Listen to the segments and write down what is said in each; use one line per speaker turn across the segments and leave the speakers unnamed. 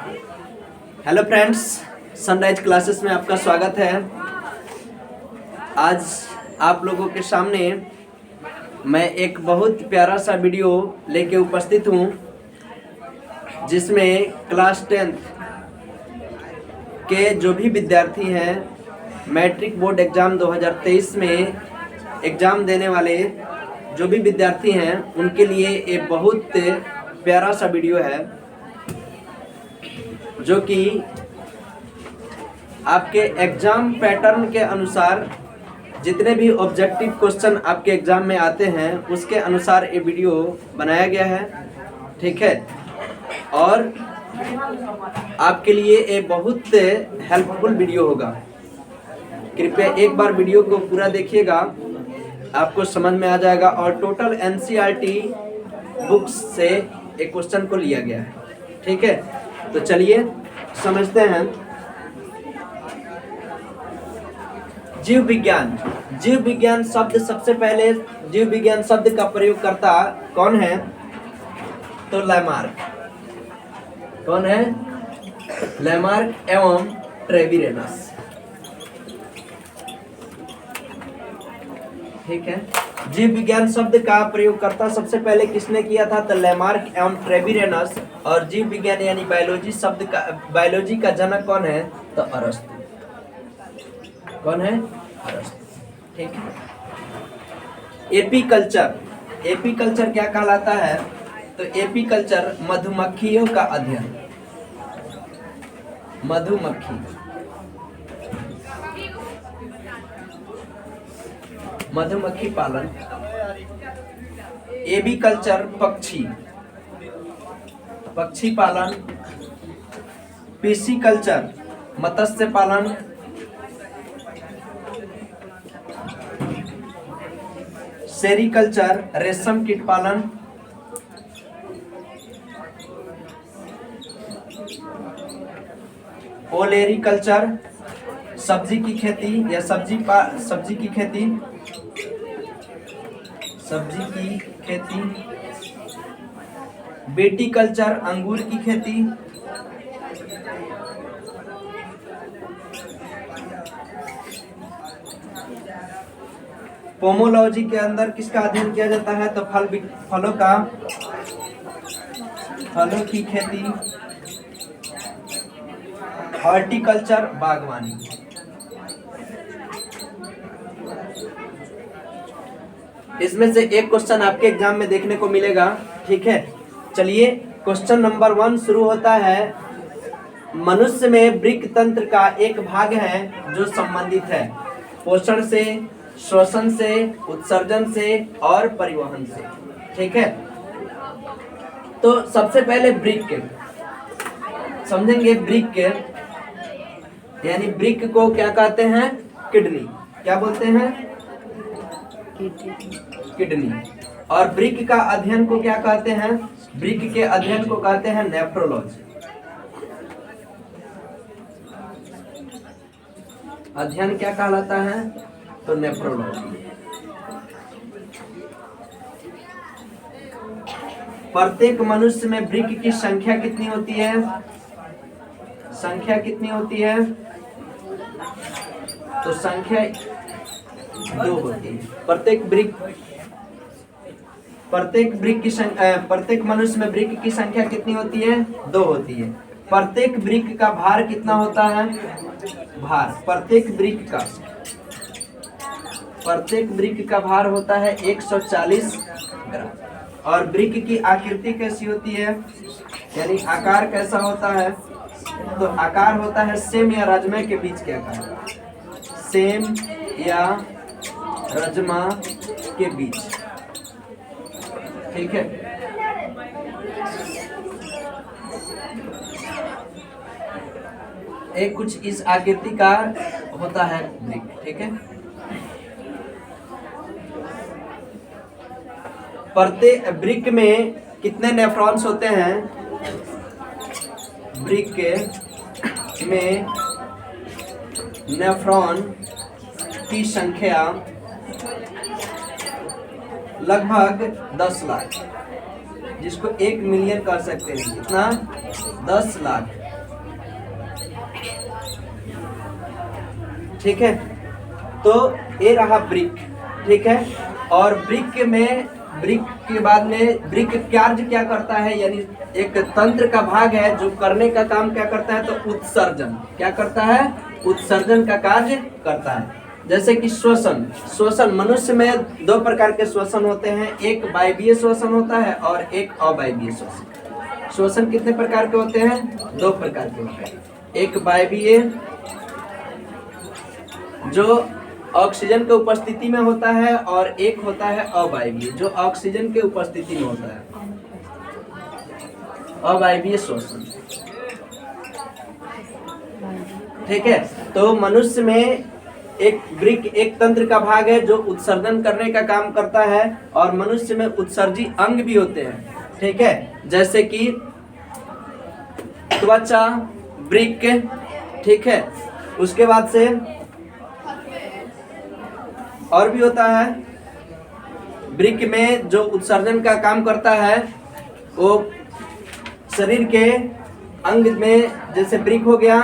Hello friends, sunrise classes में आपका स्वागत है। आज आप लोगों के सामने मैं एक बहुत प्यारा सा वीडियो लेके उपस्थित हूँ, जिसमें क्लास 10th के जो भी विद्यार्थी हैं, मैट्रिक बोर्ड एग्ज़ाम 2023 में एग्ज़ाम देने वाले जो भी विद्यार्थी हैं, उनके लिए एक बहुत प्यारा सा वीडियो है, जो कि आपके एग्ज़ाम पैटर्न के अनुसार जितने भी ऑब्जेक्टिव क्वेश्चन आपके एग्ज़ाम में आते हैं, उसके अनुसार ये वीडियो बनाया गया है। ठीक है, और आपके लिए ये बहुत हेल्पफुल वीडियो होगा। कृपया एक बार वीडियो को पूरा देखिएगा, आपको समझ में आ जाएगा। और टोटल NCERT बुक्स से एक क्वेश्चन को लिया गया है। ठीक है, तो चलिए समझते हैं। जीव विज्ञान। जीव विज्ञान शब्द, सबसे पहले जीव विज्ञान शब्द का प्रयोगकर्ता कौन है? तो लैमार्क। कौन है? लैमार्क एवं ट्रेविरेनस। ठीक है, जीव विज्ञान शब्द का प्रयोगकर्ता सबसे पहले किसने किया था? तो लैमार्क एवं ट्रेविरेनस। और जीव विज्ञान यानी बायोलॉजी शब्द का, बायोलॉजी का जनक कौन है? तो अरस्तु। कौन है? अरस्तु। ठीक है। एपीकल्चर। एपीकल्चर क्या कहलाता है? तो एपीकल्चर मधुमक्खियों का अध्ययन। मधुमक्खी, मधुमक्खी पालन। एबीकल्चर पक्षी, पक्षी पालन। पीसीकल्चर मत्स्य पालन। सेरीकल्चर रेशम कीट पालन। ओलेरीकल्चर सब्जी की खेती या सब्जी की खेती, सब्जी की खेती। विटीकल्चर अंगूर की खेती। पोमोलॉजी के अंदर किसका अध्ययन किया जाता है? तो फलों की खेती। हॉर्टिकल्चर बागवानी। इसमें से एक क्वेश्चन आपके एग्जाम में देखने को मिलेगा। ठीक है, चलिए क्वेश्चन नंबर 1 शुरू होता है। मनुष्य में वृक्क तंत्र का एक भाग है जो संबंधित है पोषण से, श्वसन से, उत्सर्जन से और परिवहन से। ठीक है, तो सबसे पहले वृक्क समझेंगे। वृक्क यानी वृक्क को क्या कहते हैं? किडनी। क्या बोलते हैं? किडनी। और वृक्क का अध्ययन को क्या कहते हैं? वृक्क के अध्ययन को कहते हैं नेफ्रोलॉजी। अध्ययन क्या कहलाता है? तो नेफ्रोलॉजी। प्रत्येक मनुष्य में वृक्क की संख्या कितनी होती है? संख्या कितनी होती है? तो संख्या 2 होती है। प्रत्येक मनुष्य में वृक्क की संख्या कितनी होती है? 2 होती है। प्रत्येक वृक्क का भार कितना होता है? भार प्रत्येक वृक्क का भार होता है 140 ग्राम। और वृक्क की आकृति कैसी होती है? यानी आकार कैसा होता है? तो आकार होता है सेम या राजमा के बीच के आकार। सेम या राजमा के बीच। ठीक है, एक कुछ इस आकृति का होता है वृक्क। ठीक है, प्रत्येक वृक्क में कितने नेफ्रॉन्स होते हैं? वृक्क में नेफ्रॉन की संख्या लगभग 10 लाख, जिसको 1 मिलियन कर सकते हैं। कितना? 10 लाख। ठीक है। तो ये रहा ब्रिक, ठीक है। और ब्रिक के बाद में ब्रिक कार्य क्या करता है, यानी एक तंत्र का भाग है जो करने का काम क्या करता है, तो उत्सर्जन। क्या करता है? उत्सर्जन का कार्य करता है। जैसे कि श्वसन मनुष्य में दो प्रकार के श्वसन होते हैं, एक वायवीय श्वसन होता है और एक अवायवीय श्वसन। श्वसन कितने प्रकार के होते हैं? दो प्रकार के होते हैं। एक वायवीय जो ऑक्सीजन के उपस्थिति में होता है और एक होता है अवायवीय जो ऑक्सीजन के उपस्थिति में होता है, अवायवीय श्वसन। ठीक है। तो मनुष्य में एक ब्रिक एक तंत्र का भाग है जो उत्सर्जन करने का काम करता है और मनुष्य में उत्सर्जी अंग भी होते हैं। ठीक है। जैसे कि त्वचा, ब्रिक, ठीक है। उसके बाद से और भी होता है। ब्रिक में जो उत्सर्जन का काम करता है वो शरीर के अंग में, जैसे ब्रिक हो गया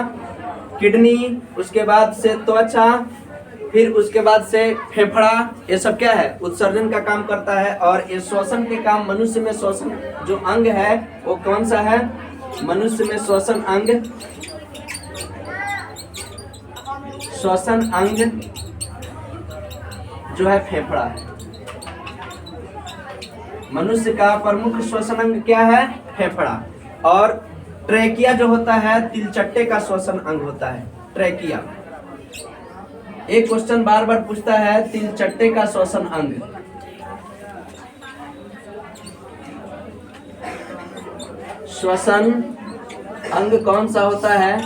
किडनी, उसके बाद से त्वचा, फिर उसके बाद से फेफड़ा, ये सब क्या है? उत्सर्जन का काम करता है। और ये श्वसन के काम, मनुष्य में श्वसन जो अंग है वो कौन सा है? मनुष्य में श्वसन अंग जो है फेफड़ा है। मनुष्य का प्रमुख श्वसन अंग क्या है? फेफड़ा। और ट्रेकिया जो होता है तिलचट्टे का श्वसन अंग होता है, ट्रेकिया। एक क्वेश्चन बार बार पूछता है, तिलचट्टे का श्वसन अंग। श्वसन अंग कौन सा होता है?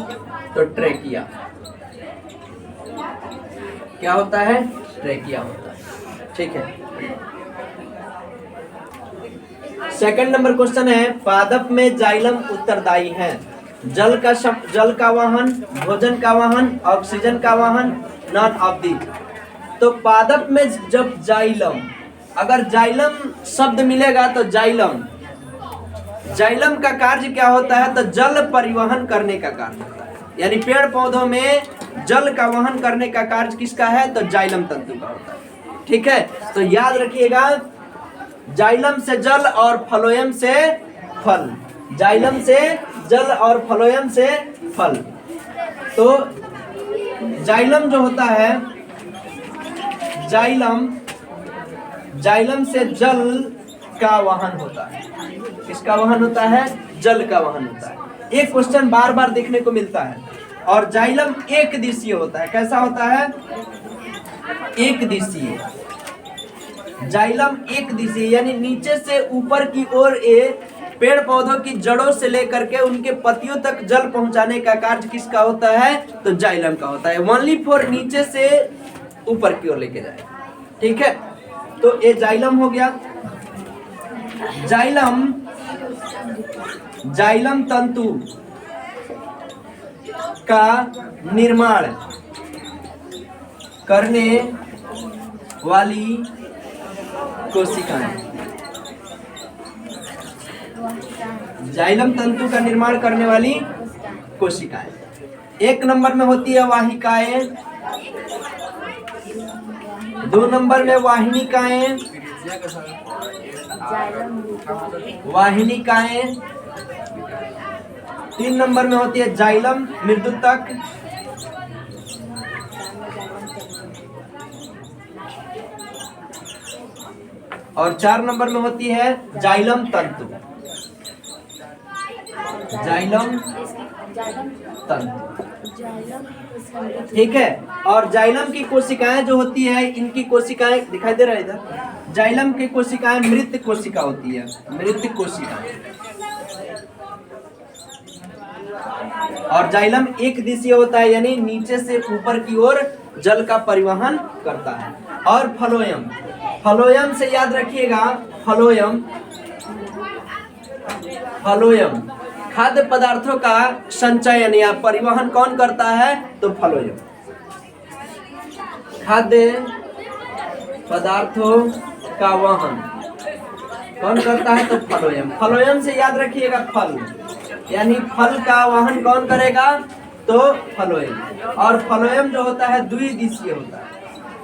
तो ट्रेकिया। क्या होता है? ट्रेकिया होता है। ठीक है। सेकंड नंबर क्वेश्चन है, पादप में जाइलम उत्तरदायी है। जल का वाहन, भोजन का वाहन, ऑक्सीजन का वाहन, नॉन ऑफ दी। तो पादप में जब जाइलम, अगर जाइलम शब्द मिलेगा तो जाइलम का कार्य क्या होता है? तो जल परिवहन करने का कार्य होता है। यानी पेड़ पौधों में जल का वहन करने का कार्य किसका है? तो जाइलम तंतु का होता है। ठीक है। तो याद रखिएगा, जाइलम से जल और फ्लोएम से फल, जाइलम से जल और फ्लोएम से फल। तो जाइलम जो होता है, जाइलम से जल का वहन होता है। किसका वहन होता है? जल का वहन होता है। एक क्वेश्चन बार बार देखने को मिलता है। और जाइलम एक दिशीय होता है। कैसा होता है? एक दिशीय। जाइलम एक दिशीय यानी नीचे से ऊपर की ओर पेड़ पौधों की जड़ों से लेकर के उनके पत्तियों तक जल पहुंचाने का कार्य किसका होता है? तो जाइलम का होता है। ओनली फॉर नीचे से ऊपर की ओर लेके जाए। ठीक है। तो ये जाइलम हो गया। जाइलम तंतु का निर्माण करने वाली कोशिकाएं, जाइलम तंतु का निर्माण करने वाली कोशिकाएं। एक नंबर में होती है वाहिकाएं, दो नंबर में वाहिनिकाएं, तीन नंबर में होती है जाइलम मृदुतक, और चार नंबर में होती है जाइलम तंतु। ठीक है। और जाइलम की कोशिकाएं जो होती है, इनकी कोशिकाएं दिखाई दे रहा है इधर। जाइलम की कोशिकाएं मृत कोशिका होती है, मृत कोशिका। और जाइलम एक दिशीय होता है यानी नीचे से ऊपर की ओर जल का परिवहन करता है। और फ्लोएम से याद रखिएगा, फ्लोएम खाद्य पदार्थों का संचयन या परिवहन कौन करता है? तो फ्लोएम। खाद्य पदार्थों का वहन कौन करता है? तो फ्लोएम। फ्लोएम से याद रखिएगा फल, यानी फल का वहन कौन करेगा? तो फ्लोएम। और फ्लोएम जो होता है द्विदिशीय होता है।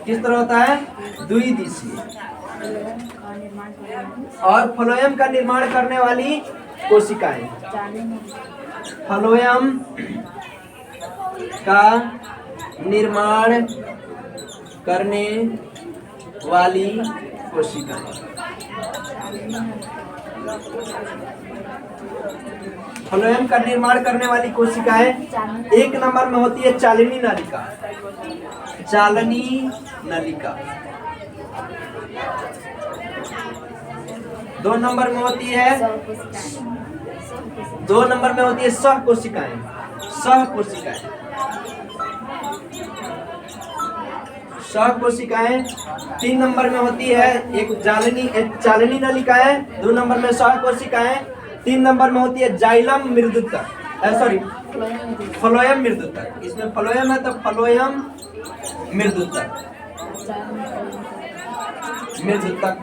किस तरह होता है? द्विदिशीय। और फ्लोएम का निर्माण करने वाली कोशिकाएं, फ्लोएम का निर्माण करने वाली कोशिकाएं, फ्लोएम का निर्माण करने वाली कोशिकाएं एक नंबर में होती है चालनी नलिका। चालनी नलिका। 2 नंबर में होती है, 2 नंबर में होती है सहकोशिकाएं। सहकोशिकाएं, सहकोशिकाएं 3 नंबर में होती है एक चालनी नलिकाएं, 2 नंबर में सहकोशिकाएं, 3 नंबर में होती है जाइलम मृदुतक, सॉरी फ्लोएम मृदुतक। इसमें फ्लोएम है तो फ्लोएम मृदुतक, मृदुतक।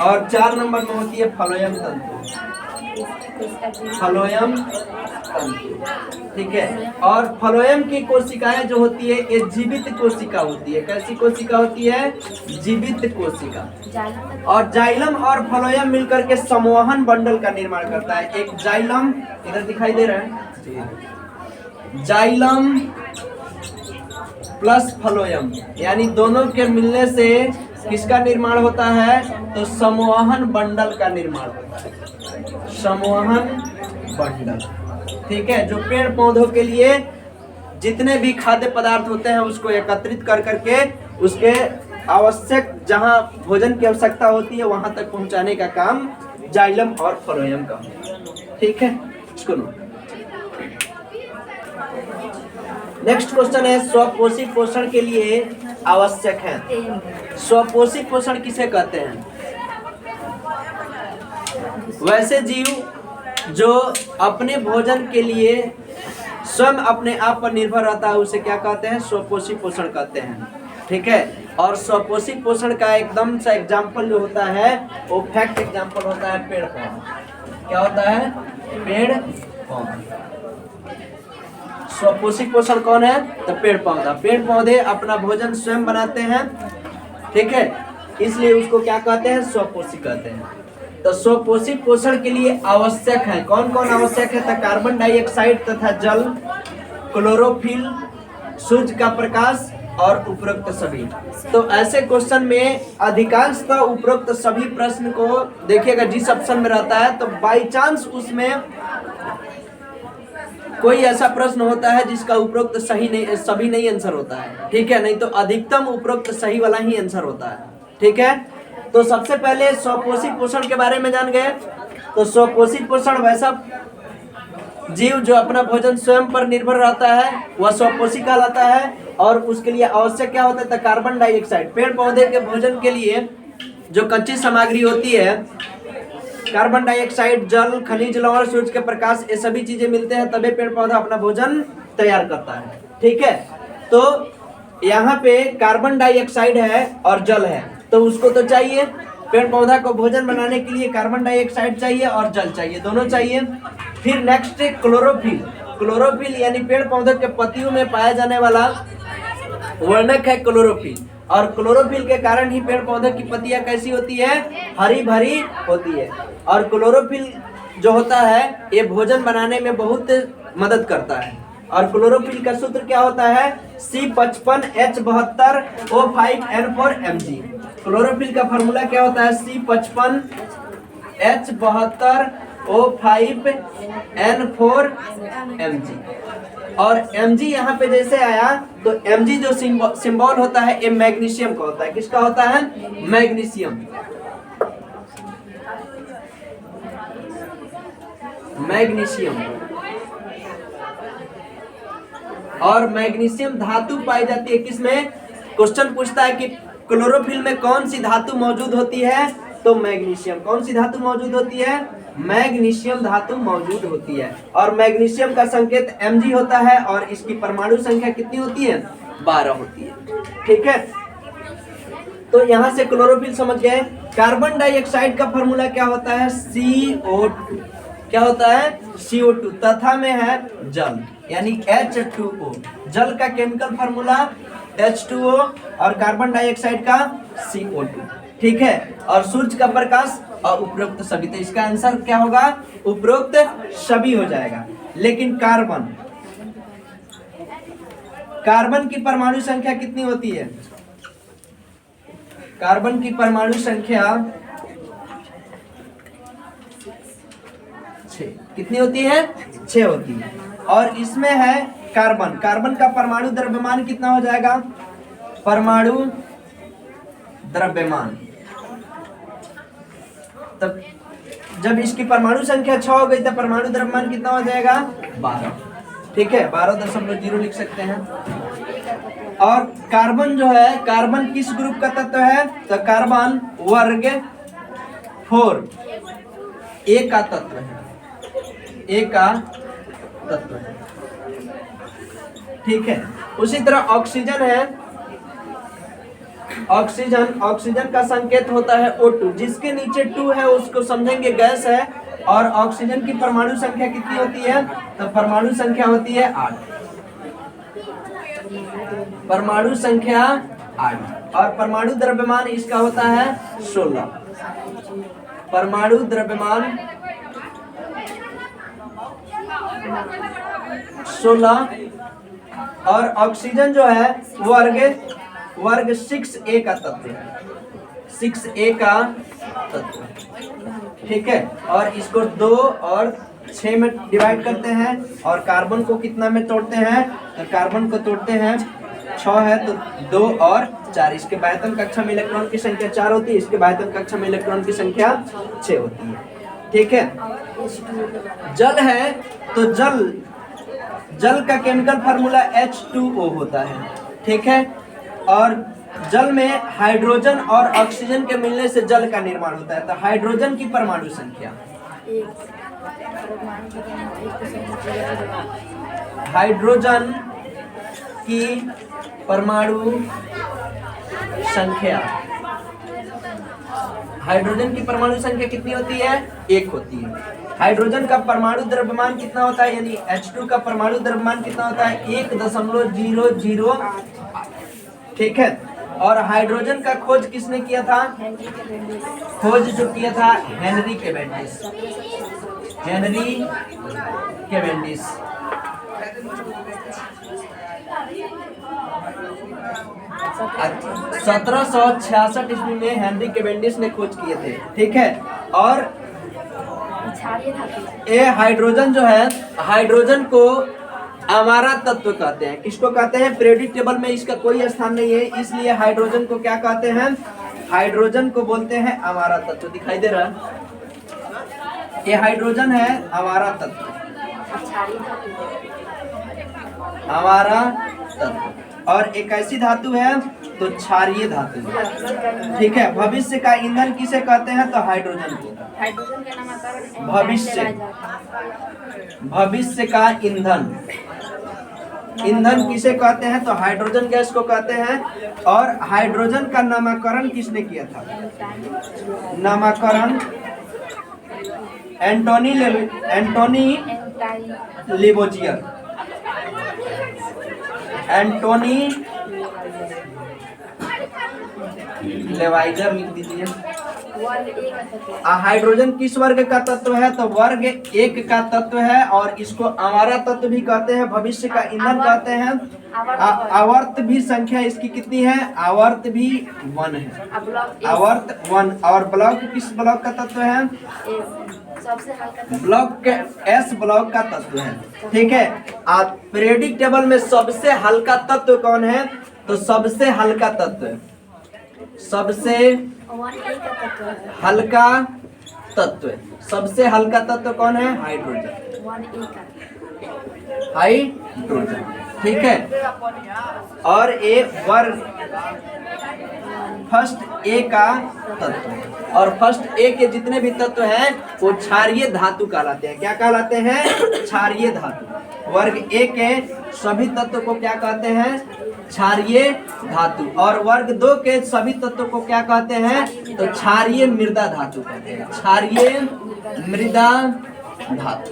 और 4 नंबर में होती है फ्लोएम तंतु, फ्लोएम तंतु। ठीक है। और फ्लोएम की कोशिकाएं जो होती है ये जीवित कोशिका होती है। कैसी कोशिका होती है? जीवित कोशिका। और जाइलम और फ्लोएम मिलकर के संवहन बंडल का निर्माण करता है। एक जाइलम इधर दिखाई दे रहा है, जाइलम प्लस फ्लोएम, यानी दोनों के मिलने से किसका निर्माण होता है? तो संवहन बंडल का निर्माण होता है। संवहन बंडल। ठीक है। जो पेड़ पौधों के लिए जितने भी खाद्य पदार्थ होते हैं उसको एकत्रित कर करके उसके आवश्यक जहां भोजन की आवश्यकता होती है वहां तक पहुंचाने का काम जाइलम और फ्लोएम का। ठीक है। इसको नोट। नेक्स्ट क्वेश्चन है स्वपोषी पोषण के लिए आवश्यक है। स्वपोषी पोषण किसे कहते हैं? वैसे जीव जो अपने भोजन के लिए स्वयं अपने आप पर निर्भर रहता है उसे क्या कहते हैं? स्वपोषी पोषण कहते हैं। ठीक है। और स्वपोषी पोषण का एकदम सा एग्जाम्पल जो होता है वो फैक्ट एग्जाम्पल होता है पेड़ पौधा। क्या होता है? पेड़ पौधा। स्वपोषी पोषण कौन है? तो पेड़ पौधा। पेड़ पौधे अपना भोजन स्वयं बनाते हैं। ठीक है। इसलिए उसको क्या कहते हैं? स्वपोषी कहते हैं। तो स्वपोषी पोषण के लिए आवश्यक है, कौन कौन आवश्यक है? तो कार्बन डाइऑक्साइड तथा जल, क्लोरोफिल, सूर्य का प्रकाश और उपरोक्त सभी। तो ऐसे क्वेश्चन में अधिकांशतः उपरोक्त सभी प्रश्न को देखिएगा जिस ऑप्शन में रहता है तो बाई चांस उसमें कोई ऐसा प्रश्न होता है जिसका उपरोक्त सही नहीं, सभी नहीं आंसर होता है। ठीक है। नहीं तो अधिकतम उपरोक्त सही वाला ही आंसर होता है। ठीक है। तो सबसे पहले स्वपोषी पोषण के बारे में जान गए। तो स्वपोषी पोषण वैसा जीव जो अपना भोजन स्वयं पर निर्भर रहता है वह स्वपोषी कहलाता है। और उसके लिए आवश्यक क्या होता है? तो कार्बन डाइऑक्साइड। पेड़ पौधे के भोजन के लिए जो कच्ची सामग्री होती है कार्बन डाइऑक्साइड, जल, खनिज लवण, सूर्य के प्रकाश, ये सभी चीजें मिलते हैं तभी पेड़ पौधा अपना भोजन तैयार करता है। ठीक है। तो यहाँ पे कार्बन डाइऑक्साइड है और जल है तो उसको तो चाहिए। पेड़ पौधा को भोजन बनाने के लिए कार्बन डाइऑक्साइड चाहिए और जल चाहिए, दोनों चाहिए। फिर नेक्स्ट है क्लोरोफिल। क्लोरोफिल यानी पेड़ पौधे के पत्तियों में पाया जाने वाला वर्णक है क्लोरोफिल। और क्लोरोफिल के कारण ही पेड़ पौधे की पत्तियां कैसी होती है? हरी भरी होती है। और क्लोरोफिल जो होता है ये भोजन बनाने में बहुत मदद करता है। और क्लोरोफिल का सूत्र क्या होता है? C55H72O5N4Mg। क्लोरोफिल का फार्मूला क्या होता है? C55H72O5N4Mg। और Mg यहाँ पे जैसे आया तो Mg जो सिंबल होता है ये मैग्नीशियम का होता है। किसका होता है? मैग्नीशियम। मैग्नीशियम। और मैग्नीशियम धातु पाई जाती है किसमें? क्वेश्चन पूछता है कि क्लोरोफिल में कौन सी धातु मौजूद होती है? तो मैग्नीशियम। कौन सी धातु मौजूद होती है? मैग्नीशियम धातु मौजूद होती है। और मैग्नीशियम का संकेत Mg होता है और इसकी परमाणु संख्या कितनी होती है? 12 होती है। ठीक है। तो यहाँ से क्लोरोफिल समझ गए। कार्बन डाइऑक्साइड का फॉर्मूला क्या होता है? CO2। क्या होता है? CO2। तथा में है जल। यानी H2O। जल का केमिकल फार्मूला H2O और कार्बन डाइऑक्साइड का CO2। ठीक है, और सूर्य का प्रकाश और उपरोक्त सभी। तो इसका आंसर क्या होगा? उपरोक्त सभी हो जाएगा। लेकिन कार्बन की परमाणु संख्या कितनी होती है? कार्बन की परमाणु संख्या 6। कितनी होती है? 6 होती है। और इसमें है कार्बन का परमाणु द्रव्यमान कितना हो जाएगा? परमाणु द्रव्यमान, तब जब इसकी परमाणु संख्या 6 हो गई तो परमाणु द्रव्यमान कितना हो जाएगा? 12। ठीक है, 12.0 लिख सकते हैं। और कार्बन जो है, कार्बन किस ग्रुप का तत्व है? तो कार्बन वर्ग 4 ए का तत्व है। ए का तत्व है। ठीक है, उसी तरह ऑक्सीजन है। ऑक्सीजन का संकेत होता है O2। जिसके नीचे 2 है उसको समझेंगे गैस है। और ऑक्सीजन की परमाणु संख्या कितनी होती है? तो परमाणु संख्या होती है 8। परमाणु संख्या 8। और परमाणु द्रव्यमान इसका होता है 16। परमाणु द्रव्यमान 16। और ऑक्सीजन जो है वर्ग 6A का तत्व है। 6A का तत्व। ठीक है, और इसको 2 और 6 में डिवाइड करते हैं। और कार्बन को कितना में तोड़ते हैं? तो कार्बन को तोड़ते हैं 6 है तो 2 और 4। इसके बाह्यतम कक्षा में इलेक्ट्रॉन की संख्या 4 होती है, इसके बाह्यतम कक्षा में इलेक्ट्रॉन की संख्या 6 होती है। ठीक है, जल है तो जल का केमिकल फार्मूला H2O होता है। ठीक है, और जल में हाइड्रोजन और ऑक्सीजन के मिलने से जल का निर्माण होता है। तो हाइड्रोजन की परमाणु संख्या, हाइड्रोजन की परमाणु संख्या, हाइड्रोजन की परमाणु संख्या कितनी होती है? 1 होती है। हाइड्रोजन का परमाणु द्रव्यमान कितना होता है? यानी H2 का परमाणु द्रव्यमान कितना होता है? 1.008। ठीक है, और हाइड्रोजन का खोज किसने किया था? खोज जो किया था हेनरी कैवेंडिश। हेनरी कैवेंडिश 1766 ईस्वी में हेनरी कैवेंडिश ने खोज किए थे। ठीक है, और ये हाइड्रोजन जो है, हाइड्रोजन को अमारा तत्व कहते हैं। किसको कहते हैं? पीरियोडिक टेबल में इसका कोई स्थान नहीं है, इसलिए हाइड्रोजन को क्या कहते हैं? हाइड्रोजन को बोलते हैं अमारा तत्व। दिखाई दे रहा है? ये हाइड्रोजन है अमारा तत्व। अमारा तत्व। और एक ऐसी धातु है तो क्षारीय धातु। ठीक है, भविष्य का ईंधन किसे कहते हैं? तो हाइड्रोजन को। भविष्य का ईंधन किसे कहते हैं? तो हाइड्रोजन गैस को कहते हैं। और हाइड्रोजन का नामकरण किसने किया था? नामकरण एंटोनी लिबोजियर। एंटोनी लेवाइजर लिख दीजिए। हाइड्रोजन किस वर्ग का तत्व है? तो वर्ग 1 का तत्व है। और इसको अमारा तत्व भी कहते हैं, भविष्य का ईंधन कहते हैं। आवर्त भी संख्या इसकी कितनी है? आवर्त भी 1 है। आवर्त 1। और ब्लॉक किस ब्लॉक का तत्व है? ब्लॉक S ब्लॉक का तत्व है। ठीक है, पीरियोडिक टेबल में सबसे हल्का तत्व कौन है? तो सबसे हल्का तत्व, सबसे हल्का तत्व, सबसे हल्का तत्व कौन है? हाइड्रोजन। हाइड्रोजन। ठीक है, और ये वर्ग फर्स्ट ए का तत्व है। और फर्स्ट ए के जितने भी तत्व हैं वो क्षारीय धातु कहलाते हैं। क्या कहलाते हैं? क्षारीय धातु। वर्ग ए के सभी तत्व को क्या कहते हैं? क्षारीय धातु। और वर्ग 2 के सभी तत्वों को क्या कहते हैं? तो क्षारीय मृदा धातु कहते हैं। क्षारीय मृदा धातु।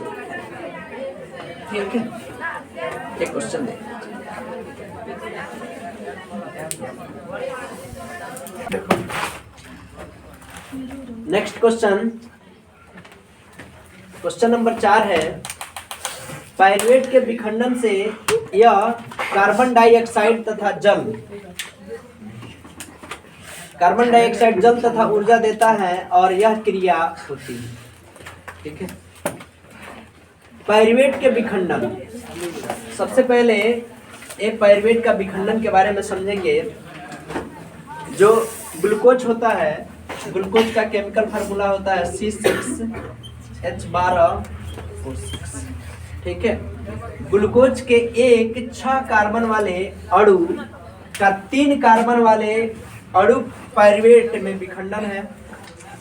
ठीक है। एक क्वेश्चन देख। नेक्स्ट क्वेश्चन, क्वेश्चन नंबर 4 है, पायरुवेट के विखंडन से यह कार्बन डाइऑक्साइड तथा जल, कार्बन डाइऑक्साइड जल तथा ऊर्जा देता है और यह क्रिया होती है। ठीक है, पायरुवेट के विखंडन, सबसे पहले एक पायरुवेट का विखंडन के बारे में समझेंगे। जो ग्लूकोज होता है, ग्लूकोज का केमिकल फार्मूला होता है C6H12O6। ठीक है, ग्लूकोज के एक 6 कार्बन वाले अणु का 3 कार्बन वाले अणु पायरुवेट में विखंडन है।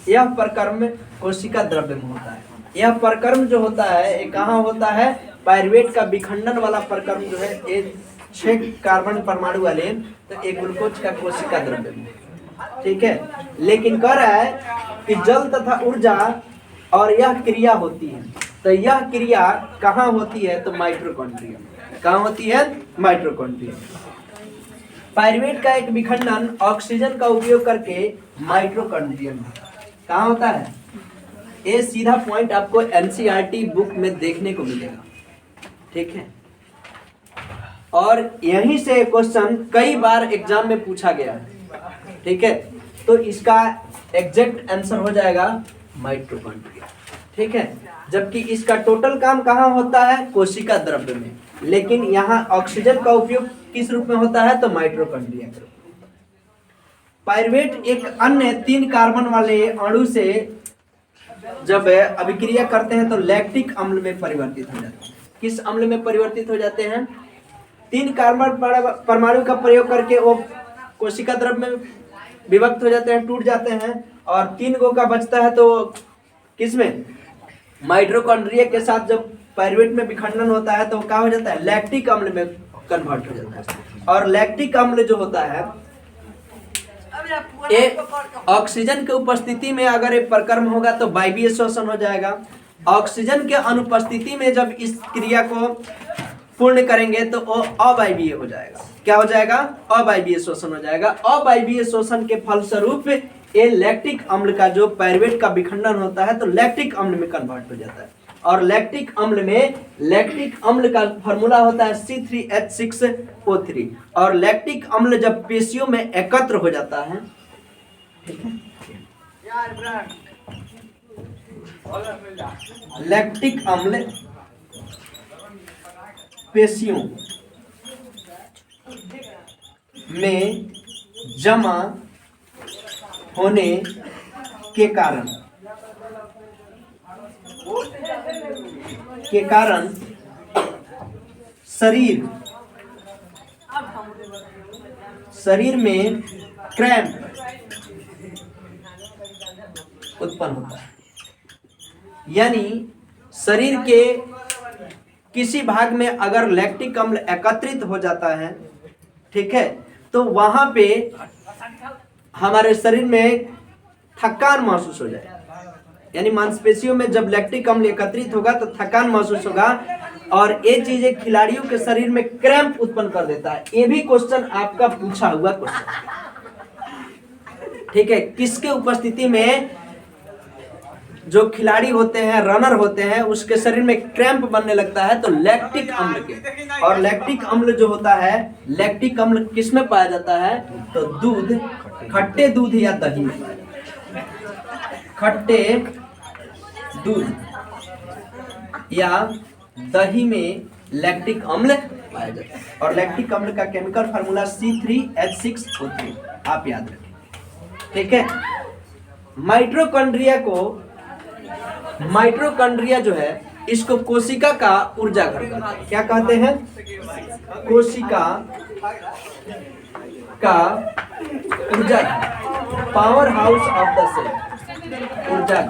यह प्रक्रम कोशिका द्रव्य में होता है। यह प्रक्रम जो होता है, ये कहाँ होता है? पायरुवेट का विखंडन वाला प्रक्रम जो है, ये 6 कार्बन परमाणु वाले, तो एक ग्लूकोज का कोशिका द्रव्य में। ठीक है, लेकिन कह रहा है कि जल तथा ऊर्जा और यह क्रिया होती है, तो यह क्रिया कहाँ होती है? तो माइटोकॉन्ड्रिया। कहाँ होती है? माइटोकॉन्ड्रिया। पायरुवेट का एक विखंडन ऑक्सीजन का उपयोग करके माइटोकॉन्ड्रिया में कहाँ होता है? ये सीधा पॉइंट आपको एनसीईआरटी बुक में देखने को मिलेगा। ठीक है, और यहीं से क्वेश्चन कई बार एग्जाम में पूछा गया है। ठीक है, तो इसका एग्जैक्ट आंसर हो जाएगा माइटोकॉन्ड्रिया। ठीक है, जबकि इसका टोटल काम कहाँ होता है? कोशिका द्रव्य में, लेकिन यहाँ ऑक्सीजन का उपयोग किस रूप में होता है? तो माइटोकॉन्ड्रिया के रूप में। पायरुवेट एक अन्य 3 कार्बन वाले अणु से जब अभिक्रिया करते हैं तो लैक्टिक अम्ल में परिवर्तित हो जाते हैं। किस अम्ल में परिवर्तित हो जाते हैं? 3 कार्बन परमाणु का प्रयोग करके वो कोशिका द्रव्य में विभक्त हो जाते हैं, टूट जाते हैं, और 3 गो का बचता है तो किसमें? माइटोकॉन्ड्रिया के साथ जब पायरुवेट में विखंडन होता है तो क्या हो जाता है? लैक्टिक अम्ल में कन्वर्ट हो जाता है। और लैक्टिक अम्ल जो होता है, ऑक्सीजन के उपस्थिति में अगर ये प्रक्रम होगा तो वायवीय श्वसन हो जाएगा। ऑक्सीजन के अनुपस्थिति में जब इस क्रिया को पूर्ण करेंगे तो वो अवायवीय हो जाएगा। क्या हो जाएगा? अवायवीय श्वसन हो जाएगा। अवायवीय श्वसन के फलस्वरूप ये लैक्टिक अम्ल का जो पायरुवेट का विखंडन होता है तो लैक्टिक अम्ल में कन्वर्ट हो जाता है। और लैक्टिक अम्ल में, लैक्टिक अम्ल का फार्मूला होता है C3H6O3। और लैक्टिक अम्ल जब पेशियों में एकत्र हो जाता है, ठीक है, लैक्टिक अम्ल पेशियों में जमा होने के कारण शरीर में क्रैम्प उत्पन्न होता है। यानी शरीर के किसी भाग में अगर लैक्टिक अम्ल एकत्रित हो जाता है, ठीक है, तो वहां पे हमारे शरीर में थकान महसूस हो जाए। यानी मांसपेशियों में जब लैक्टिक अम्ल एकत्रित होगा तो थकान महसूस होगा, और ये चीजें खिलाड़ियों के शरीर में क्रैम्प उत्पन्न कर देता है। ये भी क्वेश्चन आपका पूछा हुआ क्वेश्चन। ठीक है, किसके उपस्थिति में जो खिलाड़ी होते हैं, रनर होते हैं, उसके शरीर में क्रैम्प बनने लगता है? तो लैक्टिक अम्ल के। और लैक्टिक अम्ल जो होता है, लैक्टिक अम्ल किस में पाया जाता है? तो दूध, खट्टे दूध या दही में पाया जाता है। खट्टे दूध या दही में लैक्टिक अम्ल पाया जाता है। और लैक्टिक अम्ल का केमिकल फार्मूला C3H6O3 आप याद रखें। ठीक है, माइटोकॉन्ड्रिया जो है, इसको कोशिका का ऊर्जा घर कहते हैं। क्या कहते हैं? कोशिका का ऊर्जा, power house of the cell, ऊर्जा,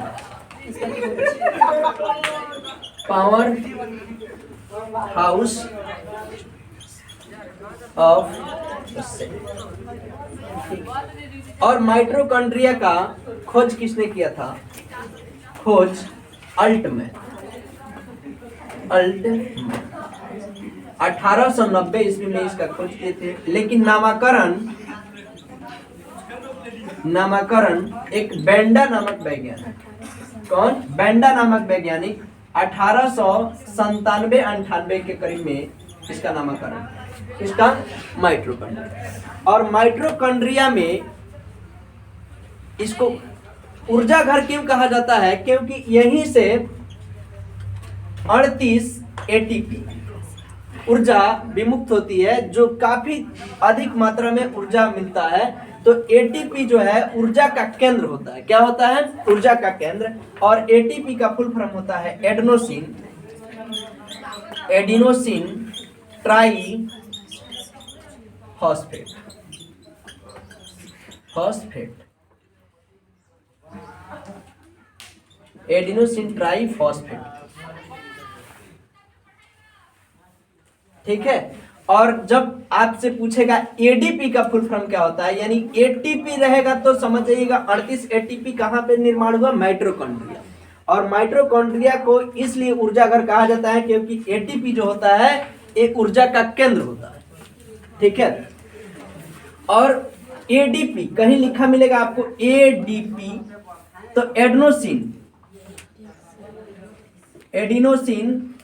power house of the cell. और माइटोकॉन्ड्रिया का खोज किसने किया था? खोज अल्टमैन। 1890 ईस्वी में इसका खोज किए थे, लेकिन नामाकरण एक बेंडा नामक वैज्ञानिक, कौन? बेंडा नामक वैज्ञानिक 1897-98 के करीब में इसका नामकरण, इसका माइटोकॉन्ड्रिया। और माइटोकॉन्ड्रिया में इसको ऊर्जा घर क्यों कहा जाता है? क्योंकि यहीं से 38 एटीपी ऊर्जा विमुक्त होती है, जो काफी अधिक मात्रा में ऊर्जा मिलता है। तो एटीपी जो है ऊर्जा का केंद्र होता है। क्या होता है? ऊर्जा का केंद्र। और एटीपी का फुल फॉर्म होता है adenosine try phosphate. Adenosine try phosphate, ठीक है। और जब आपसे पूछेगा एडीपी का फुल फॉर्म क्या होता है, यानी एटीपी रहेगा तो समझ जाइएगा 38 एटीपी कहां पे निर्माण हुआ? माइटोकॉन्ड्रिया। और माइटोकॉन्ड्रिया को इसलिए ऊर्जा घर कहा जाता है क्योंकि एटीपी जो होता है एक ऊर्जा का केंद्र होता है, ठीक है। और एडीपी कहीं लिखा मिलेगा आपको एडीपी, तो एडिनोसिन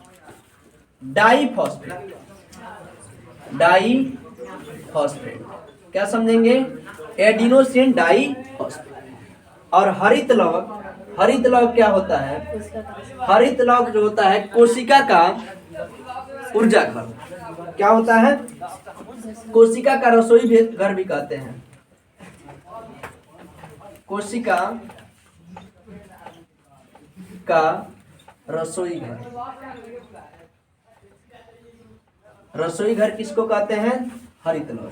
डाइफॉस्फेट। क्या समझेंगे? Adenosine diphosphate. और हरित लौह क्या होता है? हरित लौह जो होता है कोशिका का ऊर्जा घर। क्या होता है? कोशिका का रसोई घर भी कहते हैं। कोशिका का रसोई घर किसको कहते हैं? हरित लौह।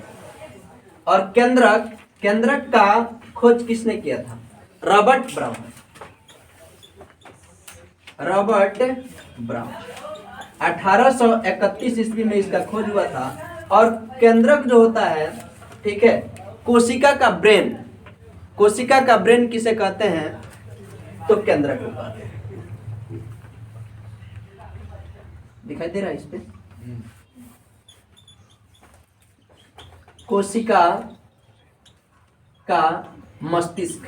और केंद्रक का खोज किसने किया था? Robert brown. 1831 ईस्वी में इसका खोज हुआ था। और केंद्रक जो होता है, ठीक है, कोशिका का ब्रेन किसे कहते हैं? तो केंद्रक को कहते हैं। दिखाई दे रहा है इस पे? कोशिका का मस्तिष्क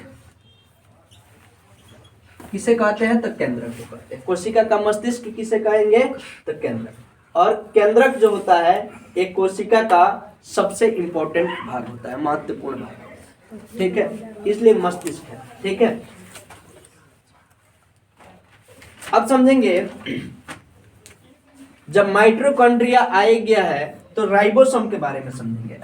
किसे कहते हैं? तो केंद्रक को कहते हैं। कोशिका का मस्तिष्क किसे कहेंगे? तो केंद्रक। और केंद्रक जो होता है एक कोशिका का सबसे इंपॉर्टेंट भाग होता है, महत्वपूर्ण भाग, ठीक है, इसलिए मस्तिष्क है, ठीक है। अब समझेंगे, जब माइटोकॉन्ड्रिया आ गया है तो राइबोसोम के बारे में समझेंगे।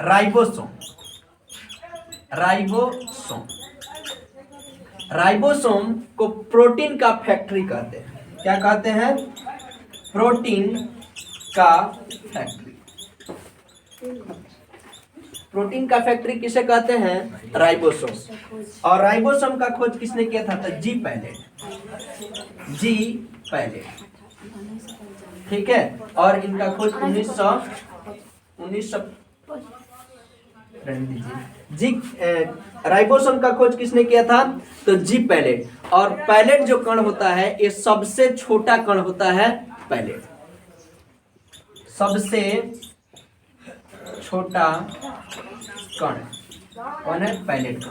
राइबोसोम को प्रोटीन का फैक्ट्री कहते हैं। क्या कहते हैं? प्रोटीन का फैक्ट्री। प्रोटीन का फैक्ट्री किसे कहते हैं? राइबोसोम। और राइबोसोम का खोज किसने किया था? तो जी पैलेट, ठीक है। और इनका खोज 1900 राइबोसोम का खोज किसने किया था? तो जी पैलेट। और पैलेट जो कण होता है ये सबसे छोटा कण होता है। पैलेट सबसे छोटा कण कौन है? पैलेट कण।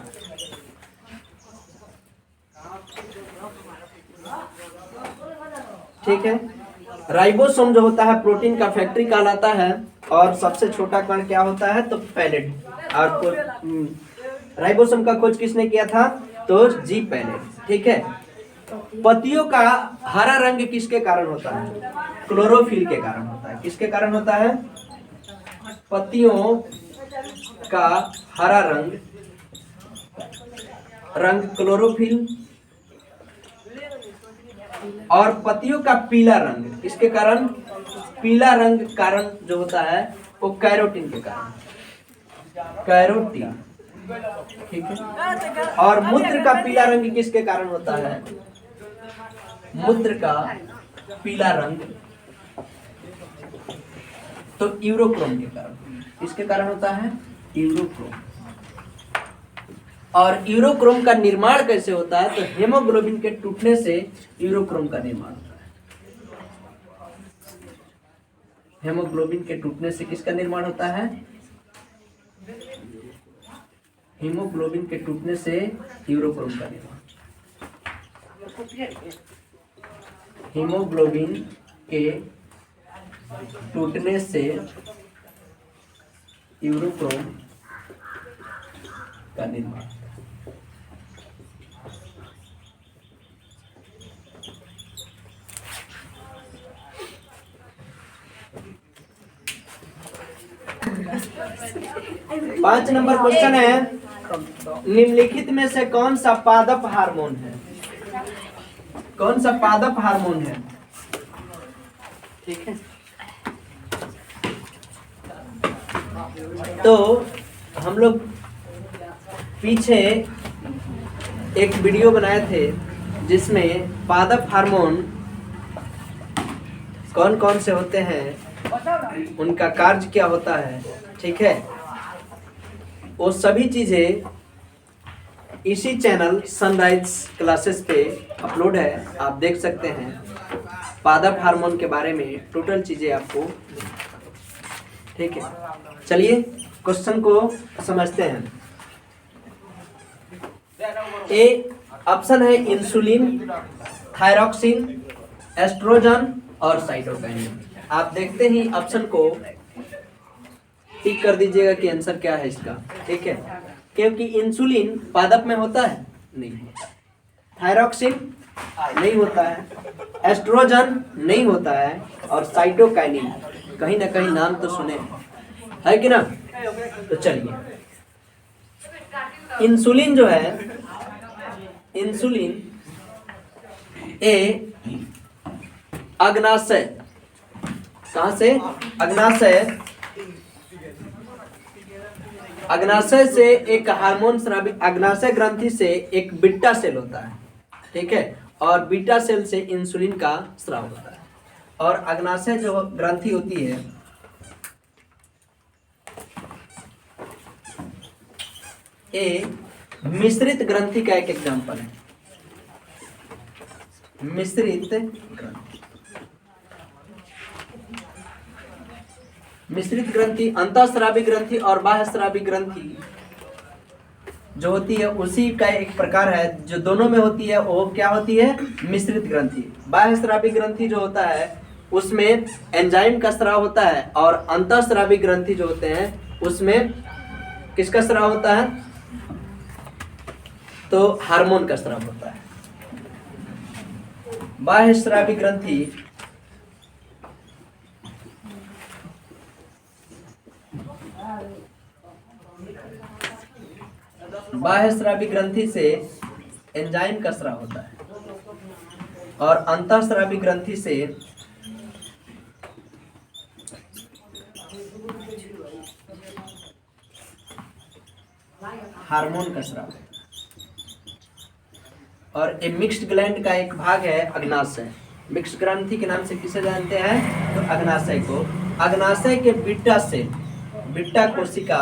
ठीक है। राइबोसोम जो होता है प्रोटीन का फैक्ट्री कहलाता है। और सबसे छोटा कण क्या होता है? तो पैलेट। और राइबोसोम का खोज किसने किया था? तो जी पैलेट, ठीक है। पत्तियों का हरा रंग किसके कारण होता है? क्लोरोफिल के कारण होता है। किसके कारण होता है? पत्तियों का हरा रंग क्लोरोफिल। और पत्तियों का पीला रंग किसके कारण? पीला रंग कारण जो होता है वो कैरोटीन के कारण, कैरोटीन, ठीक है। और मूत्र का पीला रंग किसके कारण होता है? मूत्र का पीला रंग तो यूरोक्रोम के कारण। किसके कारण होता है? यूरोक्रोम। और यूरोक्रोम का निर्माण कैसे होता है? तो हेमोग्लोबिन के टूटने से यूरोक्रोम का निर्माण होता है। हेमोग्लोबिन के टूटने से किसका निर्माण होता है? हीमोग्लोबिन के टूटने से यूरोक्रोम का निर्माण। हीमोग्लोबिन के टूटने से यूरोक्रोम का निर्माण। पांच नंबर क्वेश्चन है, निम्नलिखित में से कौन सा पादप हार्मोन है? कौन सा पादप हार्मोन है? ठीक है, तो हम लोग पीछे एक वीडियो बनाए थे जिसमें पादप हार्मोन कौन कौन से होते हैं, उनका कार्य क्या होता है, ठीक है, वो सभी चीजें इसी चैनल सनराइज क्लासेस पे अपलोड है, आप देख सकते हैं। पादप हार्मोन के बारे में टोटल चीजें आपको, ठीक है। चलिए क्वेश्चन को समझते हैं। ए ऑप्शन है इंसुलिन, थायरॉक्सिन, एस्ट्रोजन और साइटोकाइनिन। आप देखते ही ऑप्शन को टिक कर दीजिएगा कि आंसर क्या है इसका, ठीक है। क्योंकि इंसुलिन पादप में होता है नहीं, थायरॉक्सिन नहीं होता है, एस्ट्रोजन नहीं होता है और साइटोकाइनिन कहीं ना कहीं नाम तो सुने है कि ना। तो चलिए, इंसुलिन जो है, इंसुलिन ए अग्नाशय, कहां से? अग्नाशय, अग्नाशय से एक हार्मोन स्रावी, अग्नाशय ग्रंथि से एक बीटा सेल होता है, ठीक है, और बीटा सेल से इंसुलिन का स्राव होता है। और अग्नाशय जो ग्रंथि होती है, ये मिश्रित ग्रंथि का एक एग्जांपल है। मिश्रित ग्रंथि, मिश्रित ग्रंथि अंतःस्रावी ग्रंथि और बाह्यस्रावी ग्रंथि जो होती है उसी का एक प्रकार है, जो दोनों में होती है वो क्या होती है? मिश्रित ग्रंथि। बाह्यस्रावी ग्रंथि जो होता है उसमें एंजाइम का स्राव होता है, और अंतःस्रावी ग्रंथि जो होते हैं उसमें किसका स्राव होता है? तो हार्मोन का स्राव होता है। बाह्यस्रावी ग्रंथि बाह्यस्रावी ग्रंथि से एंजाइम का स्राव होता है, और अंतःस्रावी ग्रंथि से हार्मोन का स्राव। और ये मिक्स्ड ग्लैंड का एक भाग है अग्नाशय। मिक्स्ड ग्रंथि के नाम से किसे जानते हैं? तो अग्नाशय को। अग्नाशय के बीटा से, बीटा कोशिका,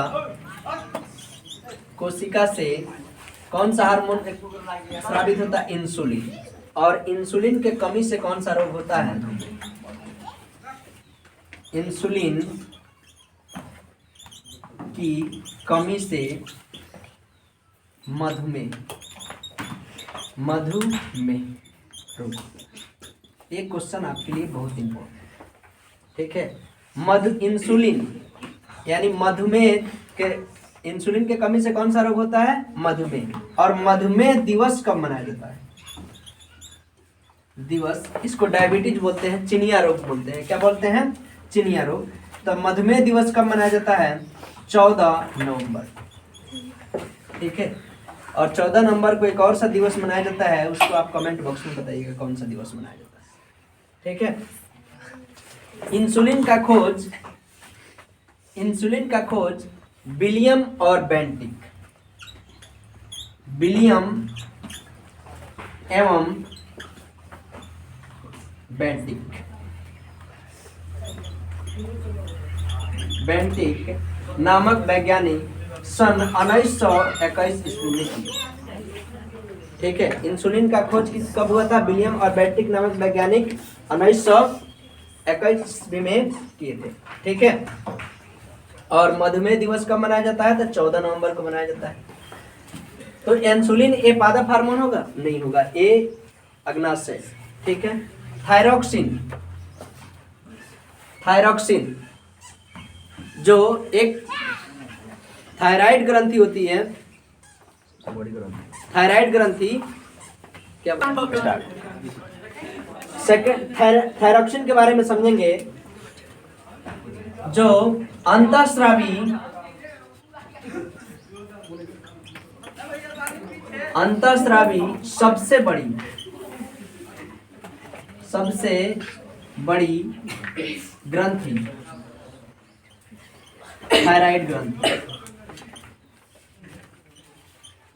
कोशिका से कौन सा हार्मोन स्रावित होता है? इंसुलिन। और इंसुलिन के कमी से कौन सा रोग होता है? इंसुलिन की कमी से मधुमेह, मधुमेह रोग। एक क्वेश्चन आपके लिए बहुत इंपॉर्टेंट, ठीक है। इंसुलिन यानी मधुमेह के, इंसुलिन के कमी से कौन सा रोग होता है? मधुमेह। और मधुमेह दिवस कब मनाया जाता है? दिवस, इसको डायबिटीज बोलते हैं, चिनिया रोग बोलते हैं। क्या बोलते हैं? चिनिया रोग। तो मधुमेह दिवस कब मनाया जाता है? 14 नवंबर, ठीक है। और 14 नवंबर को एक और सा दिवस मनाया जाता है, उसको आप कमेंट बॉक्स में बताइएगा कौन सा दिवस मनाया जाता है, ठीक है। इंसुलिन का खोज, इंसुलिन का खोज विलियम और बेंटिक, विलियम एवं बेंटिक, बेंटिक नामक वैज्ञानिक सन 1921 ईस्वी में की, ठीक है। इंसुलिन का खोज कब हुआ था? विलियम और बेंटिक नामक वैज्ञानिक 1921 21वीं में किए थे, ठीक है। और मधुमेह दिवस कब मनाया जाता है? तो 14 नवंबर को मनाया जाता है। तो इंसुलिन ए पादप हार्मोन होगा? नहीं होगा, ए अग्नाशय, ठीक है। थायरॉक्सिन, थायरॉक्सिन जो एक थायराइड ग्रंथि होती है, थायराइड ग्रंथि क्या सेकंड थायरॉक्सिन के बारे में समझेंगे। जो अंतःस्रावी सबसे बड़ी ग्रंथि थायराइड ग्रंथि,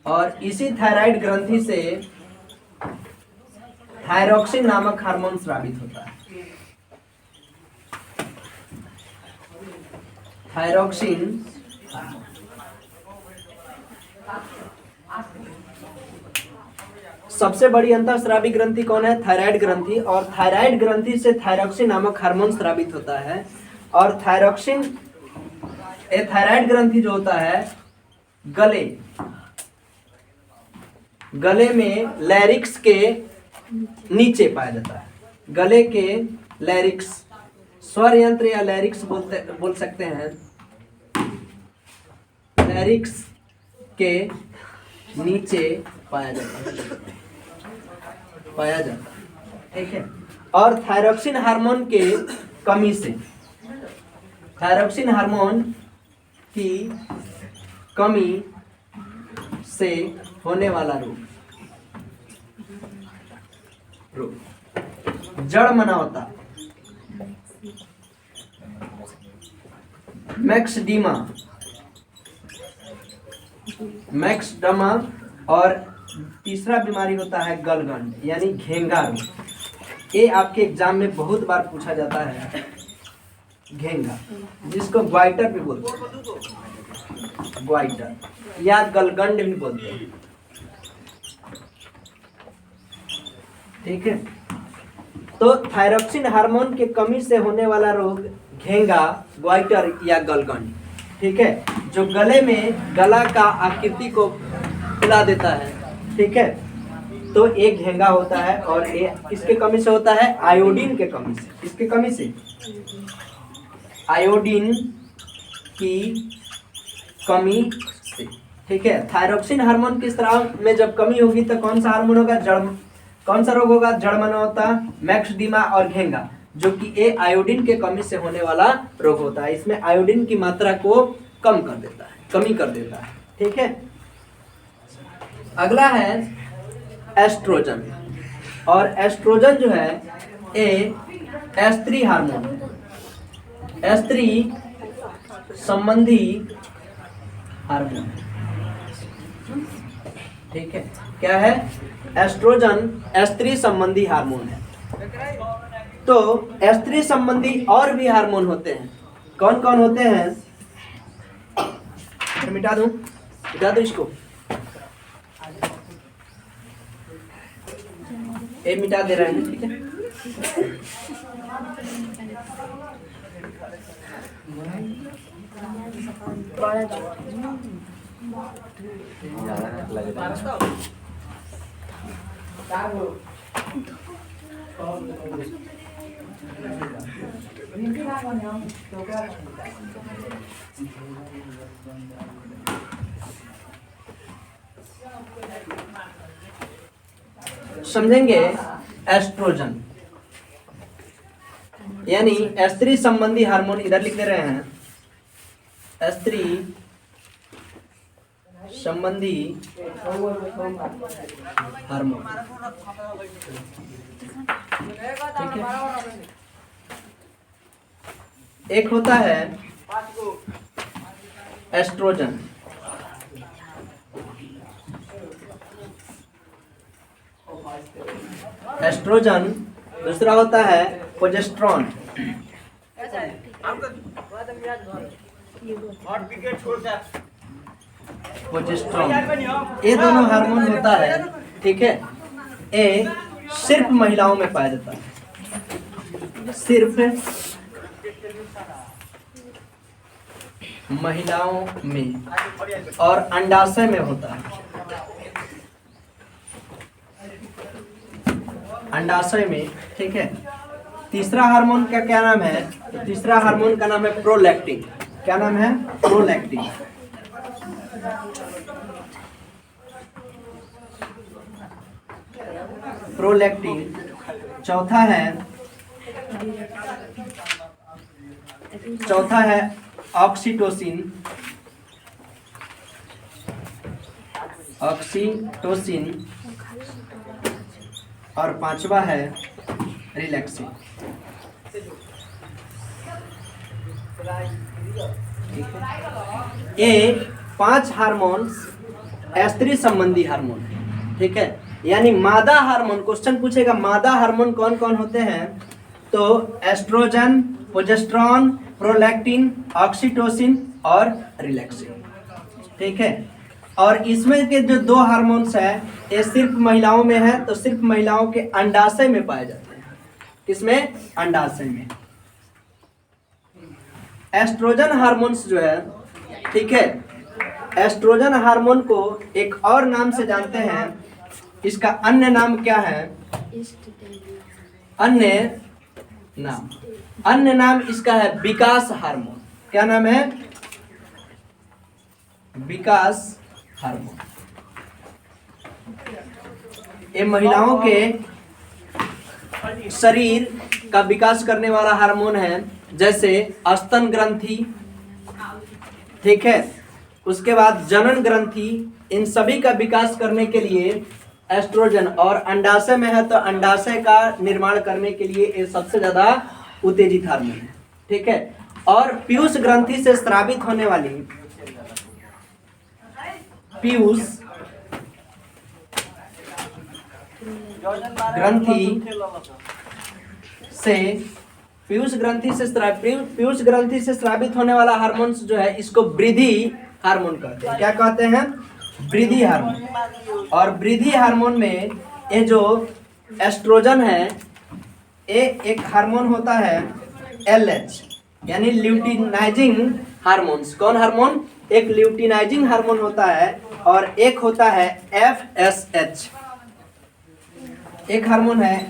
और इसी थायराइड ग्रंथि से थायरॉक्सिन नामक हार्मोन स्रावित होता है। थायरॉक्सिन सबसे बड़ी अंतःस्रावी ग्रंथि कौन है? थायराइड ग्रंथि। और थायराइड ग्रंथि से थायरॉक्सिन नामक हार्मोन स्रावित होता है। और थायरॉक्सिन, थायराइड ग्रंथि जो होता है गले में लैरिक्स के नीचे पाया जाता है। गले के लैरिक्स, स्वर यंत्र या लैरिक्स बोल सकते हैं। लैरिक्स के नीचे पाया जाता है, ठीक है। और थायरॉक्सिन हार्मोन के कमी से, थायरॉक्सिन हार्मोन की कमी से होने वाला रोग जड़मनावता, मैक्सडमा, और तीसरा बीमारी होता है गलगंड यानी घेंगा रोग। ये आपके एग्जाम में बहुत बार पूछा जाता है, घेंगा, जिसको ग्वाइटर भी बोलते हैं, ग्वाइटर या गलगंड भी बोलते हैं, ठीक है। तो थायरॉक्सिन हार्मोन के कमी से होने वाला रोग घेंगा, ग्वाइटर या गलगंड, ठीक है, जो गले में गला का आकृति को फुला देता है, ठीक है। तो एक घेंगा होता है, और ये किसके कमी से होता है? आयोडीन के कमी से। किसके कमी से? आयोडीन की कमी से, ठीक है। थायरॉक्सिन हार्मोन की स्राव में जब कमी होगी तो कौन सा हार्मोन होगा? कौन सा रोग होगा? जड़मनावता, मैक्सडीमा और घेंगा, जो कि ये आयोडीन के कमी से होने वाला रोग होता है। इसमें आयोडीन की मात्रा को कमी कर देता है, ठीक है। अगला है एस्ट्रोजन, और एस्ट्रोजन जो है ये स्त्री हार्मोन, स्त्री संबंधी हार्मोन, ठीक है। क्या है? एस्ट्रोजन स्त्री संबंधी हार्मोन है। तो स्त्री संबंधी और भी हार्मोन होते हैं। कौन कौन होते हैं? मिटा दूं इसको, ये मिटा दे रहे हैं, ठीक है। समझेंगे एस्ट्रोजन यानी स्त्री संबंधी हार्मोन, इधर लिख दे रहे हैं, स्त्री संबंधी हार्मोन, ठीक है। एक होता है एस्ट्रोजन, एस्ट्रोजन, दूसरा होता है प्रोजेस्टेरोन, प्रोजेस्टेरोन। ये दोनों हार्मोन होता है, ठीक है। ये सिर्फ महिलाओं में पाया जाता है, सिर्फ महिलाओं में और अंडाशय में होता है। अंडाशय में, ठीक है। तीसरा हार्मोन का क्या नाम है? तो तीसरा हार्मोन का नाम है प्रोलैक्टिन। क्या नाम है? प्रोलैक्टिन। प्रोलैक्टिन। चौथा है ऑक्सीटोसिन। ऑक्सीटोसिन। और पांचवा है रिलैक्सिन। ये 5 हार्मोन्स स्त्री संबंधी हार्मोन है, ठीक है। यानी मादा हार्मोन, क्वेश्चन पूछेगा मादा हार्मोन कौन कौन होते हैं, तो एस्ट्रोजन, प्रोजेस्टेरॉन, प्रोलैक्टिन, ऑक्सीटोसिन और रिलैक्सिन, ठीक है। और इसमें के जो 2 हार्मोन्स है ये सिर्फ महिलाओं में है, तो सिर्फ महिलाओं के अंडाशय में पाए जाते हैं। किसमें? अंडाशय में। एस्ट्रोजन हार्मोन्स जो है, ठीक है, एस्ट्रोजन हार्मोन को एक और नाम से जानते हैं। इसका अन्य नाम क्या है? अन्य नाम इसका है विकास हार्मोन। क्या नाम है? विकास हार्मोन। ये महिलाओं के शरीर का विकास करने वाला हार्मोन है, जैसे स्तन ग्रंथि, ठीक है, उसके बाद जनन ग्रंथि। इन सभी का विकास करने के लिए एस्ट्रोजन, और अंडाशय में है तो अंडाशय का निर्माण करने के लिए ये सबसे ज्यादा उत्तेजित हार्मोन है, ठीक है। और पीयूष ग्रंथि से स्रावित होने वाली पीयूष ग्रंथि से स्रावित होने वाला हार्मोन जो है, इसको वृद्धि हार्मोन कहते हैं। क्या कहते हैं? वृद्धि हार्मोन। और वृद्धि हार्मोन में ये जो एस्ट्रोजन है, ये एक हार्मोन होता है LH, यानी ल्यूटिनाइजिंग हार्मोन्स। कौन हार्मोन? एक ल्यूटिनाइजिंग हार्मोन होता है, और एक होता है FSH। एक हार्मोन है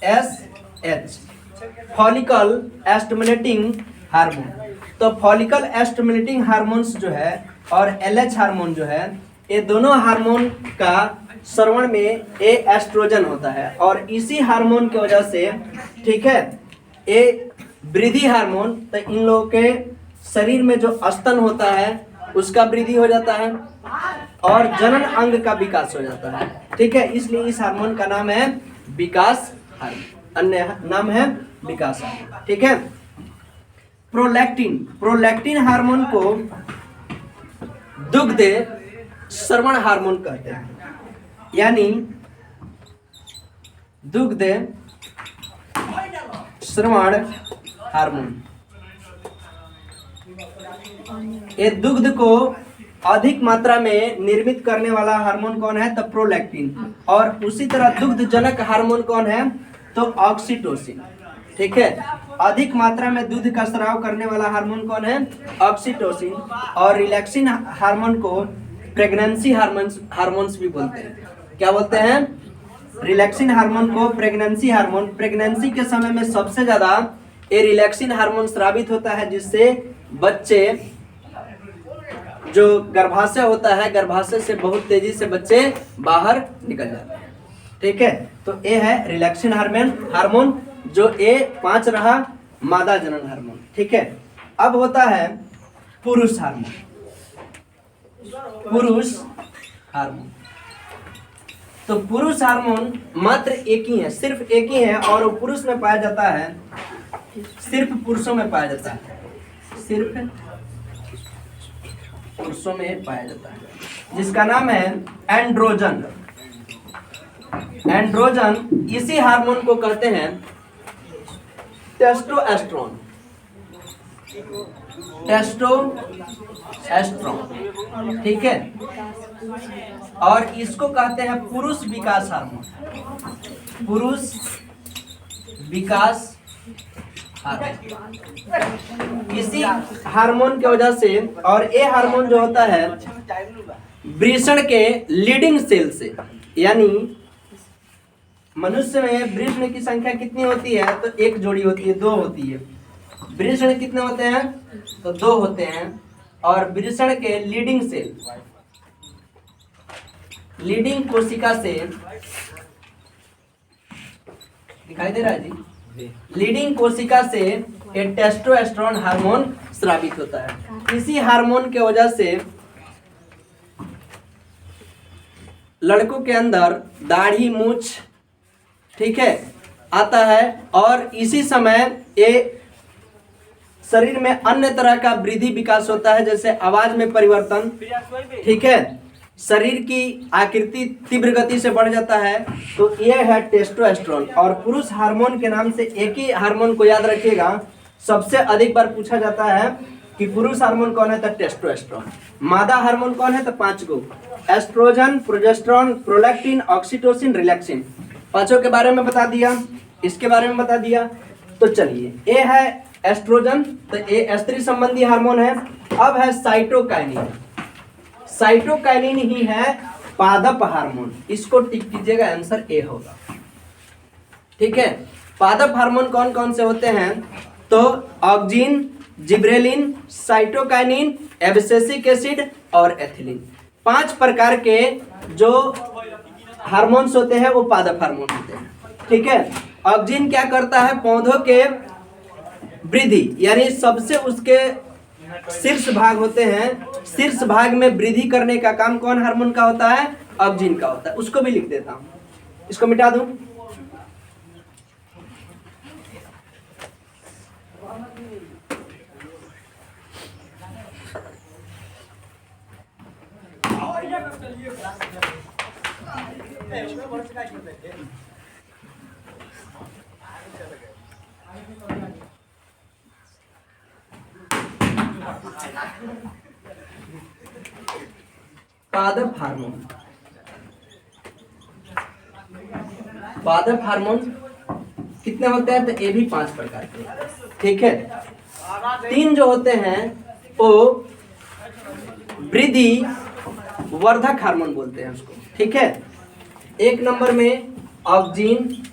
FSH, फॉलिकल स्टिमुलेटिंग हार्मोन। तो फॉलिकल स्टिमुलेटिंग हार्मोन्स जो है और LH हार्मोन जो है, ये दोनों हार्मोन का श्रवण में ये एस्ट्रोजन होता है, और इसी हार्मोन की वजह से, ठीक है, ये वृद्धि हार्मोन, तो इन लोगों के शरीर में जो स्तन होता है उसका वृद्धि हो जाता है, और जनन अंग का विकास हो जाता है, ठीक है। इसलिए इस हार्मोन का नाम है विकास हार्मोन, अन्य नाम है विकास हार्मोन, ठीक है। प्रोलैक्टिन हार्मोन को दुग्ध श्रवण हार्मोन कहते हैं, यानी दुग्ध श्रवण हार्मोन। ये दुग्ध को अधिक मात्रा में निर्मित करने वाला हार्मोन कौन है? तो प्रोलैक्टिन। और उसी तरह दुग्ध जनक हार्मोन कौन है? तो ऑक्सीटोसिन, ठीक है। अधिक मात्रा में दूध का स्राव करने वाला हार्मोन कौन है? ऑक्सीटोसिन। और रिलैक्सिन हार्मोन को प्रेगनेंसी हार्मोन्स भी बोलते हैं। क्या बोलते हैं? रिलैक्सिन हार्मोन को प्रेगनेंसी हार्मोन। प्रेगनेंसी के समय में सबसे ज्यादा ये रिलैक्सिन हार्मोन स्रावित होता है, जिससे बच्चे, जो गर्भाशय होता है, गर्भाशय से बहुत तेजी से बच्चे बाहर निकल जाते हैं, ठीक है। तो ये है रिलैक्सिन हार्मोन, जो ये 5 रहा मादा जनन हार्मोन, ठीक है। अब होता है पुरुष हार्मोन। पुरुष हार्मोन, तो पुरुष हार्मोन मात्र एक ही है, सिर्फ एक ही है, और वो पुरुष में पाया जाता है, सिर्फ पुरुषों में पाया जाता है, सिर्फ पुरुषों में पाया जाता है, जिसका नाम है एंड्रोजन। एंड्रोजन, इसी हार्मोन को कहते हैं टेस्टोस्टेरोन। ठीक है। और इसको कहते हैं पुरुष विकास हार्मोन। पुरुष विकास हार्मोन। इसी हार्मोन की वजह से, और ये हार्मोन जो होता है वृषण के लीडिंग सेल से, यानी मनुष्य में वृषण की संख्या कितनी होती है? तो एक जोड़ी होती है, दो होती है। वृषण कितने होते हैं? तो दो होते हैं। और वृषण के लीडिंग सेल, लीडिंग कोशिका से, दिखाई दे रहा है जी? लीडिंग कोशिका से ये टेस्टोस्टेरोन हार्मोन स्रावित होता है। इसी हार्मोन के वजह से लड़कों के अंदर दाढ़ी मूछ, ठीक है, आता है। और इसी समय ये शरीर में अन्य तरह का वृद्धि विकास होता है, जैसे आवाज में परिवर्तन, ठीक है, शरीर की आकृति तीव्र गति से बढ़ जाता है। तो ये है टेस्टोस्टेरोन। और पुरुष हार्मोन के नाम से एक ही हार्मोन को याद रखिएगा, सबसे अधिक बार पूछा जाता है कि पुरुष हार्मोन कौन है? तो टेस्टोस्टेरोन। मादा हार्मोन कौन है? तो 5 गो, oestrogen, progesterone, prolactin, oxytocin, relaxin. पांचों के बारे में बता दिया, इसके बारे में बता दिया। तो चलिए, ये है एस्ट्रोजन, तो ये स्त्री संबंधी हार्मोन है। अब है साइटोकाइनिन। साइटोकाइनिन ही है पादप हार्मोन। इसको टिक कीजिएगा, आंसर ए होगा, ठीक है। पादप हार्मोन कौन कौन से होते हैं? तो auxin, gibberellin, cytokinin, abscisic acid और एथिलीन। 5 प्रकार के जो हार्मोन्स होते हैं वो पादप हार्मोन होते हैं, ठीक है। ऑक्सिन क्या करता है? पौधों के वृद्धि, यानी सबसे उसके शीर्ष भाग होते हैं, शीर्ष भाग में वृद्धि करने का काम कौन हार्मोन का होता है? ऑक्सिन का होता है। उसको भी लिख देता हूं, इसको मिटा दूं। पादप हार्मोन, पादप हार्मोन कितने होते हैं? तो ये भी 5 प्रकार के, ठीक है। 3 जो होते हैं वो वृद्धि वर्धक हार्मोन बोलते हैं उसको, ठीक है। 1 नंबर में ऑक्सिन,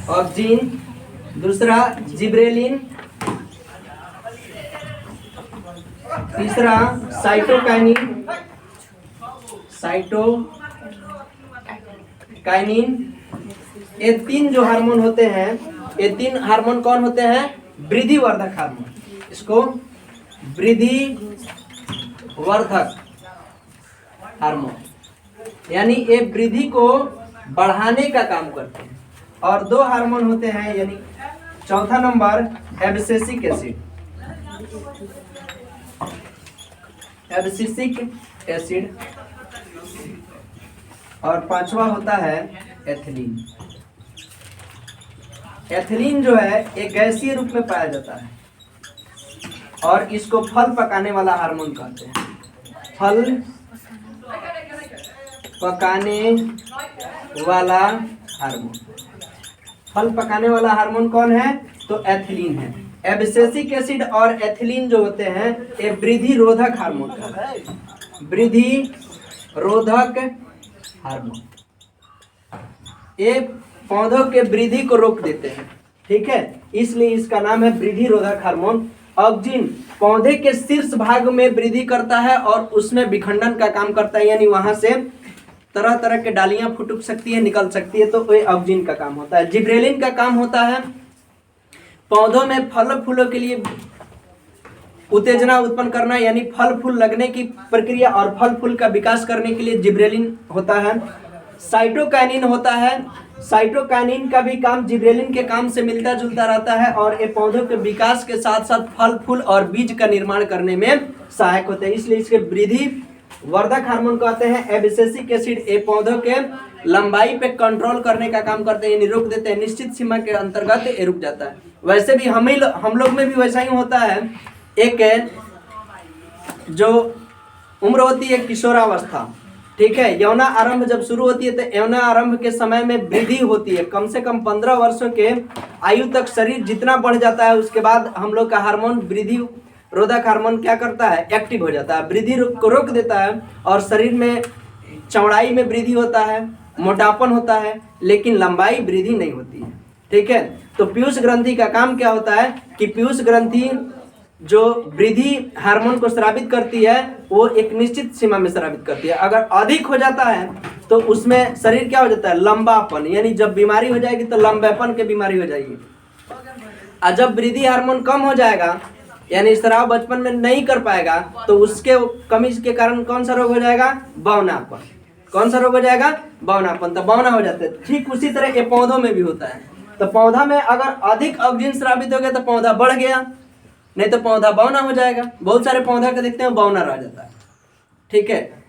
ऑक्सिन, दूसरा जिब्रेलिन, तीसरा साइटोकाइनिन, ये 3 जो हार्मोन होते हैं, ये 3 हार्मोन कौन होते हैं? वृद्धि वर्धक हार्मोन। इसको वृद्धि वर्धक हार्मोन, यानी ये वृद्धि को बढ़ाने का काम करते हैं। और 2 हार्मोन होते हैं, यानी चौथा number abscisic acid, abscisic acid, और 5वां होता है एथिलीन। एथिलीन जो है एक गैसीय रूप में पाया जाता है और इसको फल पकाने वाला हार्मोन कहते हैं। फल पकाने वाला हार्मोन, फल पकाने वाला हार्मोन कौन है? तो एथिलीन है। एब्सिसिक एसिड और एथिलीन जो होते हैं ये वृद्धि रोधक हार्मोन है, वृद्धि रोधक हार्मोन। ये पौधों के वृद्धि को रोक देते हैं, ठीक है, इसलिए इसका नाम है वृद्धि रोधक हार्मोन। ऑक्सिन पौधे के शीर्ष भाग में वृद्धि करता है और उसमें विखंडन का काम करता है, यानी वहां से तरह तरह के डालियां फुटक सकती है, निकल सकती है, तो ये ऑक्सिन का काम होता है। जिब्रेलिन का काम होता है पौधों में फल फूलों के लिए उत्तेजना उत्पन्न करना, यानी फल फूल लगने की प्रक्रिया और फल फूल का विकास करने के लिए जिब्रेलिन होता है। साइटोकाइनिन होता है, साइटोकाइनिन का भी काम जिब्रेलिन के काम से मिलता जुलता रहता है और ये पौधों के विकास के साथ साथ फल फूल और बीज का निर्माण करने में सहायक होते हैं, इसलिए इसके वृद्धि वर्धक हार्मोन कहते हैं। एब्सिसिक एसिड ये पौधों के लंबाई पे कंट्रोल करने का काम करते हैं, यानी रोक देते हैं, निश्चित सीमा के अंतर्गत ये रुक जाता है। वैसे भी हम लोग में भी वैसा ही होता है। एक जो उम्र होती है किशोरावस्था, ठीक है। यौना आरंभ जब शुरू होती है तो यौना आरंभ के समय में वृद्धि होती है। कम से कम 15 वर्षों के आयु तक शरीर जितना बढ़ जाता है उसके बाद हम लोग का हार्मोन वृद्धि रोधक हार्मोन क्या करता है, एक्टिव हो जाता है, वृद्धि को रोक देता है और शरीर में चौड़ाई में वृद्धि होता है, मोटापन होता है, लेकिन लंबाई वृद्धि नहीं होती है, ठीक है। तो पीयूष ग्रंथि का काम क्या होता है कि पीयूष ग्रंथि जो वृद्धि हार्मोन को स्रावित करती है वो एक निश्चित सीमा में स्रावित करती है। अगर अधिक हो जाता है तो उसमें शरीर क्या हो जाता है, लंबापन, यानी जब बीमारी हो जाएगी तो लंबेपन की बीमारी हो जाएगी। और जब वृद्धि हार्मोन कम हो जाएगा यानी स्राव बचपन में नहीं कर पाएगा तो उसके कमी के कारण कौन सा रोग हो जाएगा, बौनापन। कौन सा रोग हो जाएगा, बौनापन। तो बौना हो जाता है। ठीक उसी तरह ये पौधों में भी होता है। तो पौधा में अगर अधिक ऑक्सीजन स्रावित हो गया तो पौधा बढ़ गया, नहीं तो पौधा बौना हो जाएगा। बहुत सारे पौधा का देखते हैं बौना रह जाता है, ठीक है।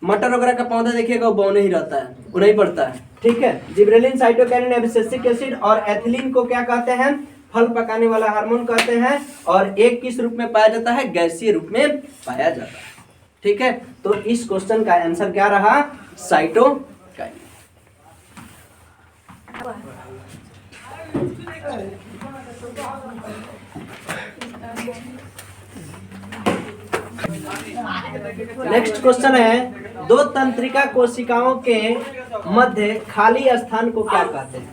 मटर वगैरह का पौधा देखिएगा वो बौने ही रहता है, वो नहीं बढ़ता है, ठीक है। जिब्रेलिन, साइटोकिनिन, एब्सिसिक एसिड और एथिलीन को क्या कहते हैं, फल पकाने वाला हार्मोन कहते हैं। और एक किस रूप में पाया जाता है, गैसीय रूप में पाया जाता है, ठीक है। तो इस क्वेश्चन का आंसर क्या रहा, साइटोकाइनेन। नेक्स्ट क्वेश्चन है, दो तंत्रिका कोशिकाओं के मध्य खाली स्थान को क्या कहते हैं।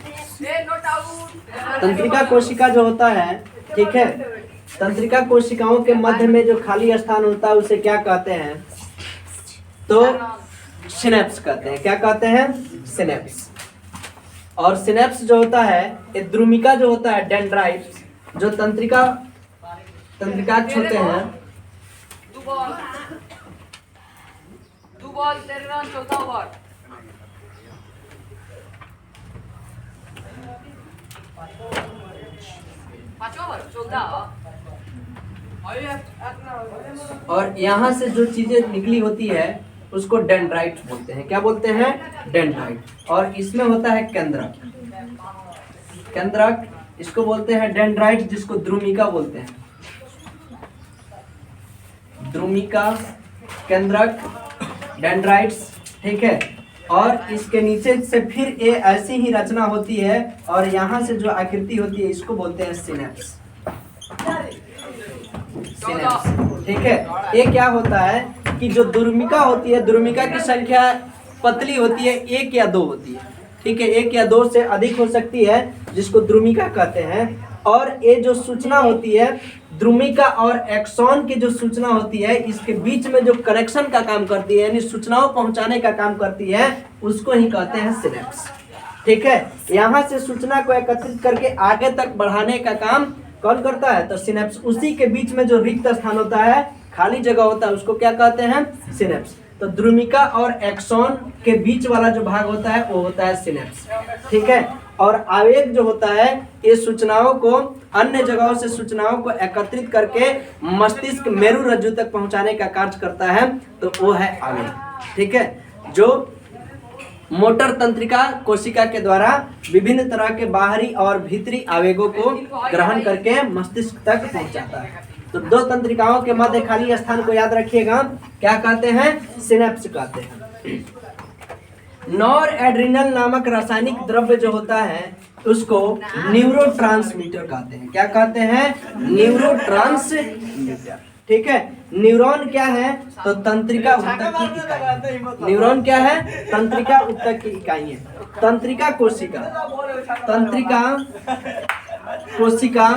तंत्रिका कोशिका जो होता है, ठीक है, तंत्रिका कोशिकाओं के मध्य में जो खाली स्थान होता है उसे क्या कहते हैं, तो सिनेप्स कहते हैं। क्या कहते हैं, सिनेप्स। और सिनेप्स जो होता है ये द्रुमिका जो होता है, डेंड्राइट्स, जो तंत्रिका होते हैं, और यहाँ से जो चीजें निकली होती है उसको डेंड्राइट बोलते हैं। क्या बोलते हैं, डेंड्राइट। और इसमें होता है केंद्रक। केंद्रक इसको बोलते हैं डेंड्राइट, जिसको द्रुमिका बोलते हैं। द्रुमिका, केंद्रक, डेंड्राइट्स, ठीक है। और इसके नीचे से फिर ये ऐसी ही रचना होती है और यहाँ से जो आकृति होती है इसको बोलते हैं सिनेप्स। सिनेप्स, ठीक है। ये क्या होता है कि जो द्रुमिका होती है, द्रुमिका की संख्या पतली होती है, 1 या 2 होती है, ठीक है। 1 या 2 से अधिक हो सकती है, जिसको द्रुमिका कहते हैं। और ये जो सूचना होती है, द्रुमिका और एक्सॉन की जो सूचना होती है, इसके बीच में जो कनेक्शन का काम करती है, यानी सूचनाओं पहुंचाने का काम करती है, उसको ही कहते हैं सिनेप्स, ठीक है। यहाँ से सूचना को एकत्रित करके आगे तक बढ़ाने का काम कौन करता है, तो सिनेप्स। उसी के बीच में जो रिक्त स्थान होता है, खाली जगह होता है, उसको क्या कहते हैं, सिनेप्स। तो द्रुमिका और एक्सॉन के बीच वाला जो भाग होता है वो होता है सिनेप्स, ठीक है। और आवेग जो होता है ये सूचनाओं को, अन्य जगहों से सूचनाओं को एकत्रित करके मस्तिष्क मेरुरज्जु तक पहुंचाने का कार्य करता है, तो वो है आवेग, ठीक है। जो मोटर तंत्रिका कोशिका के द्वारा विभिन्न तरह के बाहरी और भीतरी आवेगों को ग्रहण करके मस्तिष्क तक पहुंचाता है। तो दो तंत्रिकाओं के मध्य खाली स्थान को याद रखिएगा, क्या कहते हैं, सिनेप्स कहते हैं। नॉर एड्रिनल नामक रासायनिक द्रव्य जो होता है उसको न्यूरोट्रांसमीटर कहते हैं। क्या कहते हैं, न्यूरोट्रांसमीटर, ठीक है। न्यूरॉन क्या है, तो तंत्रिका ऊतक की इकाई। न्यूरॉन क्या है, तंत्रिका ऊतक की इकाई है। तंत्रिका कोशिका, तंत्रिका कोशिका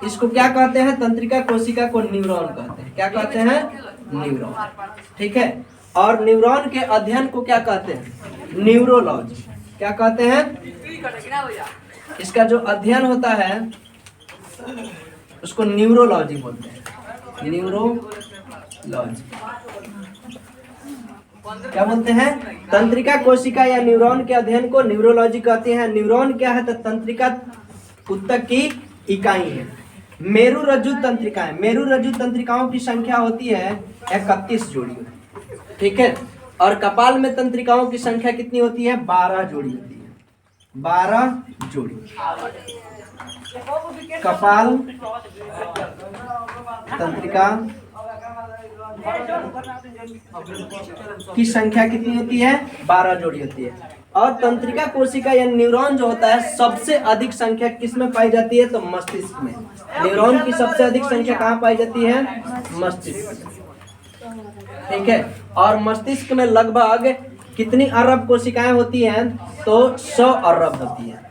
इसको क्या कहते हैं, तंत्रिका कोशिका को न्यूरॉन कहते हैं। क्या कहते हैं, न्यूरॉन, ठीक है। और न्यूरॉन के अध्ययन को क्या कहते हैं, न्यूरोलॉजी। क्या कहते हैं, इसका जो अध्ययन होता है उसको न्यूरोलॉजी बोलते हैं, न्यूरोलॉजी। क्या बोलते हैं, तंत्रिका कोशिका या न्यूरॉन के अध्ययन को न्यूरोलॉजी कहते हैं। न्यूरॉन क्या है, तो तंत्रिका ऊतक की इकाई है। मेरुरज्जु तंत्रिकाएं, मेरुरज्जु तंत्रिकाओं की संख्या होती है 31 जोड़ी, ठीक है। और कपाल में तंत्रिकाओं की संख्या कितनी होती है, 12 जोड़ी होती है, 12 जोड़ी। कपाल तंत्रिका की संख्या कितनी होती है? 12 जोड़ी होती है। और तंत्रिका कोशिका या न्यूरॉन जो होता है सबसे अधिक संख्या किस में पाई जाती है? तो मस्तिष्क में। न्यूरॉन की सबसे अधिक संख्या कहाँ पाई जाती है? मस्तिष्क। ठीक है। और मस्तिष्क में लगभग कितनी अरब कोशिकाएं होती हैं? तो 100 अरब होती है।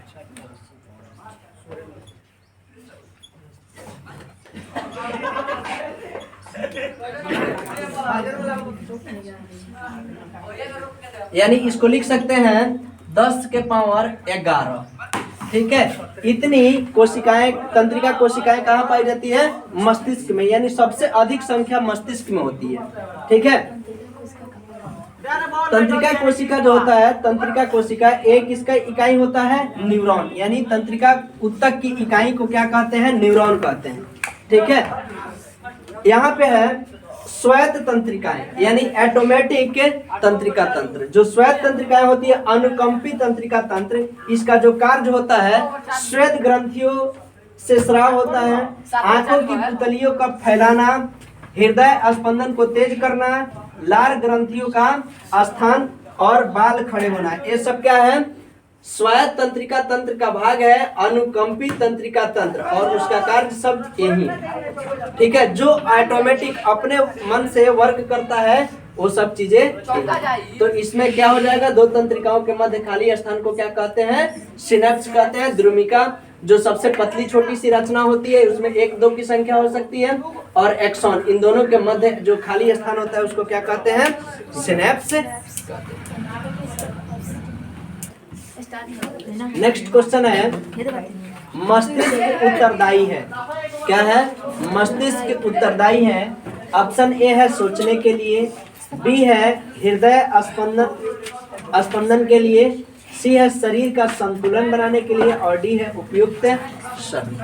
यानी इसको लिख सकते हैं 10 के पावर 11। ठीक है। इतनी कोशिकाएं, तंत्रिका कोशिकाएं कहाँ पाई जाती है? मस्तिष्क में। यानी सबसे अधिक संख्या मस्तिष्क में होती है। ठीक है। तंत्रिका कोशिका जो होता है, तंत्रिका कोशिका एक इसका इकाई होता है न्यूरॉन। यानी तंत्रिका ऊतक की इकाई को क्या कहते हैं? न्यूरॉन कहते हैं। ठीक है। यहाँ पे है स्वायत्त तंत्रिकाएं, यानी ऑटोमेटिक तंत्रिका तंत्र। जो स्वायत्त तंत्रिकाएं होती है, अनुकंपी तंत्रिका तंत्र, इसका जो कार्य होता है श्वेत ग्रंथियों से स्राव होता है, आंखों की पुतलियों का फैलाना, हृदय स्पंदन को तेज करना, लार ग्रंथियों का स्थान और बाल खड़े होना। ये सब क्या है? स्वायत्त तंत्रिका तंत्र का भाग है अनुकंपी तंत्रिका तंत्र, और उसका कार्य सब यही है। ठीक है। जो ऑटोमेटिक अपने मन से वर्क करता है वो सब चीजें। तो इसमें क्या हो जाएगा? दो तंत्रिकाओं के मध्य खाली स्थान को क्या कहते हैं? सिनेप्स कहते हैं। द्रुमिका जो सबसे पतली छोटी सी रचना होती है, उसमें 1-2 की संख्या हो सकती है, और एक्सॉन, इन दोनों के मध्य जो खाली स्थान होता है उसको क्या कहते हैं? सिनेप्स। नेक्स्ट क्वेश्चन है, मस्तिष्क उत्तरदायी है। क्या है? मस्तिष्क उत्तरदायी है। ऑप्शन ए है सोचने के लिए, बी है हृदय स्पंदन के लिए, सी है शरीर का संतुलन बनाने के लिए, और डी है उपयुक्त शब्द।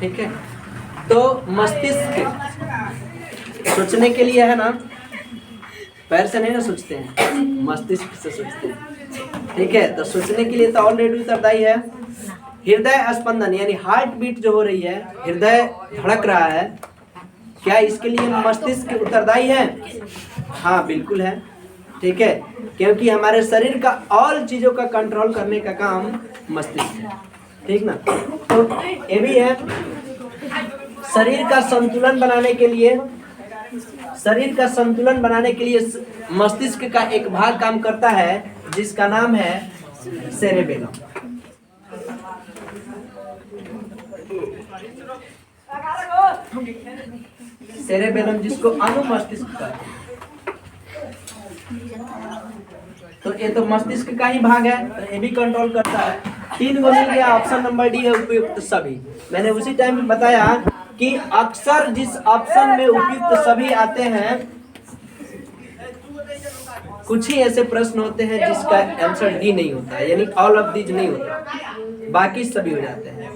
ठीक है। तो मस्तिष्क सोचने के लिए है ना, पैर से नहीं ना सोचते हैं, मस्तिष्क से सोचते हैं। ठीक है। तो सोचने के लिए तो ऑलरेडी उत्तरदायी है। हृदय स्पंदन यानी हार्ट बीट जो हो रही है, हृदय धड़क रहा है, क्या इसके लिए मस्तिष्क उत्तरदायी है? हाँ बिल्कुल है। ठीक है। क्योंकि हमारे शरीर का ऑल चीजों का कंट्रोल करने का काम मस्तिष्क है। ठीक ना। तो ये भी है शरीर का संतुलन बनाने के लिए, शरीर का संतुलन बनाने के लिए मस्तिष्क का एक भाग काम करता है जिसका नाम है सेरेबेलम। सेरेबेलम जिसको अनुमस्तिष्क कहते हैं। तो ये तो मस्तिष्क का ही भाग है, तो ये भी कंट्रोल करता है। 3 गो मिल गया। ऑप्शन नंबर डी है उपयुक्त सभी। मैंने उसी टाइम में बताया कि अक्सर जिस ऑप्शन में उपयुक्त सभी आते हैं, कुछ ही ऐसे प्रश्न होते हैं जिसका आंसर डी नहीं होता है, यानी ऑल ऑफ दीज नहीं होता, बाकी सभी हो जाते हैं।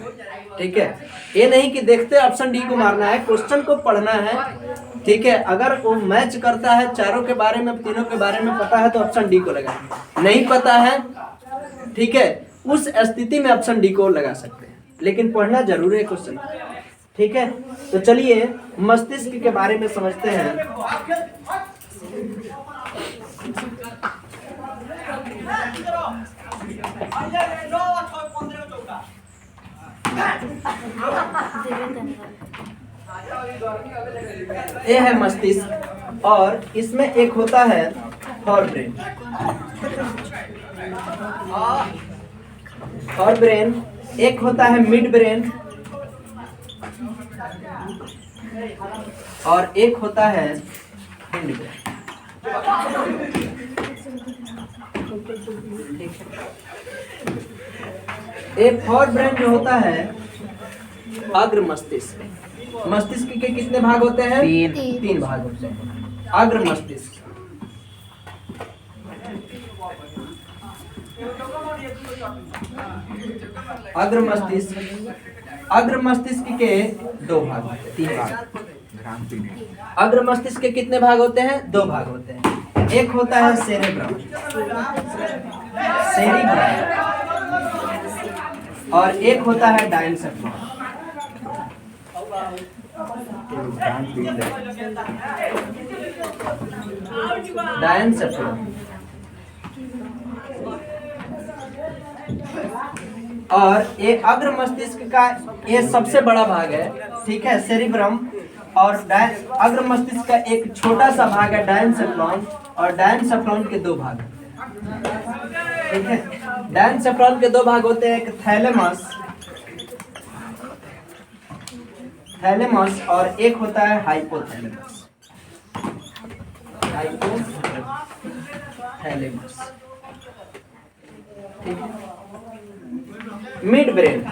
ठीक है। ये नहीं कि देखते ऑप्शन डी को मारना है, क्वेश्चन को पढ़ना है। ठीक है। अगर वो मैच करता है, चारों के बारे में, तीनों के बारे में पता है तो ऑप्शन डी को लगाएं। नहीं पता है, ठीक है, उस स्थिति में ऑप्शन डी को लगा सकते हैं, लेकिन पढ़ना जरूर है क्वेश्चन। ठीक है। तो चलिए मस्तिष्क के बारे में समझते हैं। ये है मस्तिष्क, और इसमें एक होता है फॉरब्रेन। फॉरब्रेन, एक होता है मिड ब्रेन, और एक होता है हिंड ब्रेन। एक फॉरब्रेन जो होता है अग्र मस्तिष्क। मस्तिष्क के कितने भाग होते हैं? 3 भाग होते हैं। अग्र मस्तिष्क, अग्र मस्तिष्क, अग्र मस्तिष्क के 2 भाग होते हैं, 3 भाग। अग्र मस्तिष्क के कितने भाग होते हैं? 2 भाग होते हैं। एक होता है सेरेब्रम, और एक होता है डायनसेफलम। डायनसेफ्लॉन। और ये अग्र मस्तिष्क का ये सबसे बड़ा भाग है, ठीक है, सेरिब्रम। और अग्र मस्तिष्क का एक छोटा सा भाग है डायनसेफ्लॉन, और डायनसेफ्लॉन के दो भाग, ठीक है। डायनसेफ्लॉन के दो भाग होते हैं, एक थैलेमस और एक होता है हाइपोथैलेमस। ठीक है। मिड ब्रेन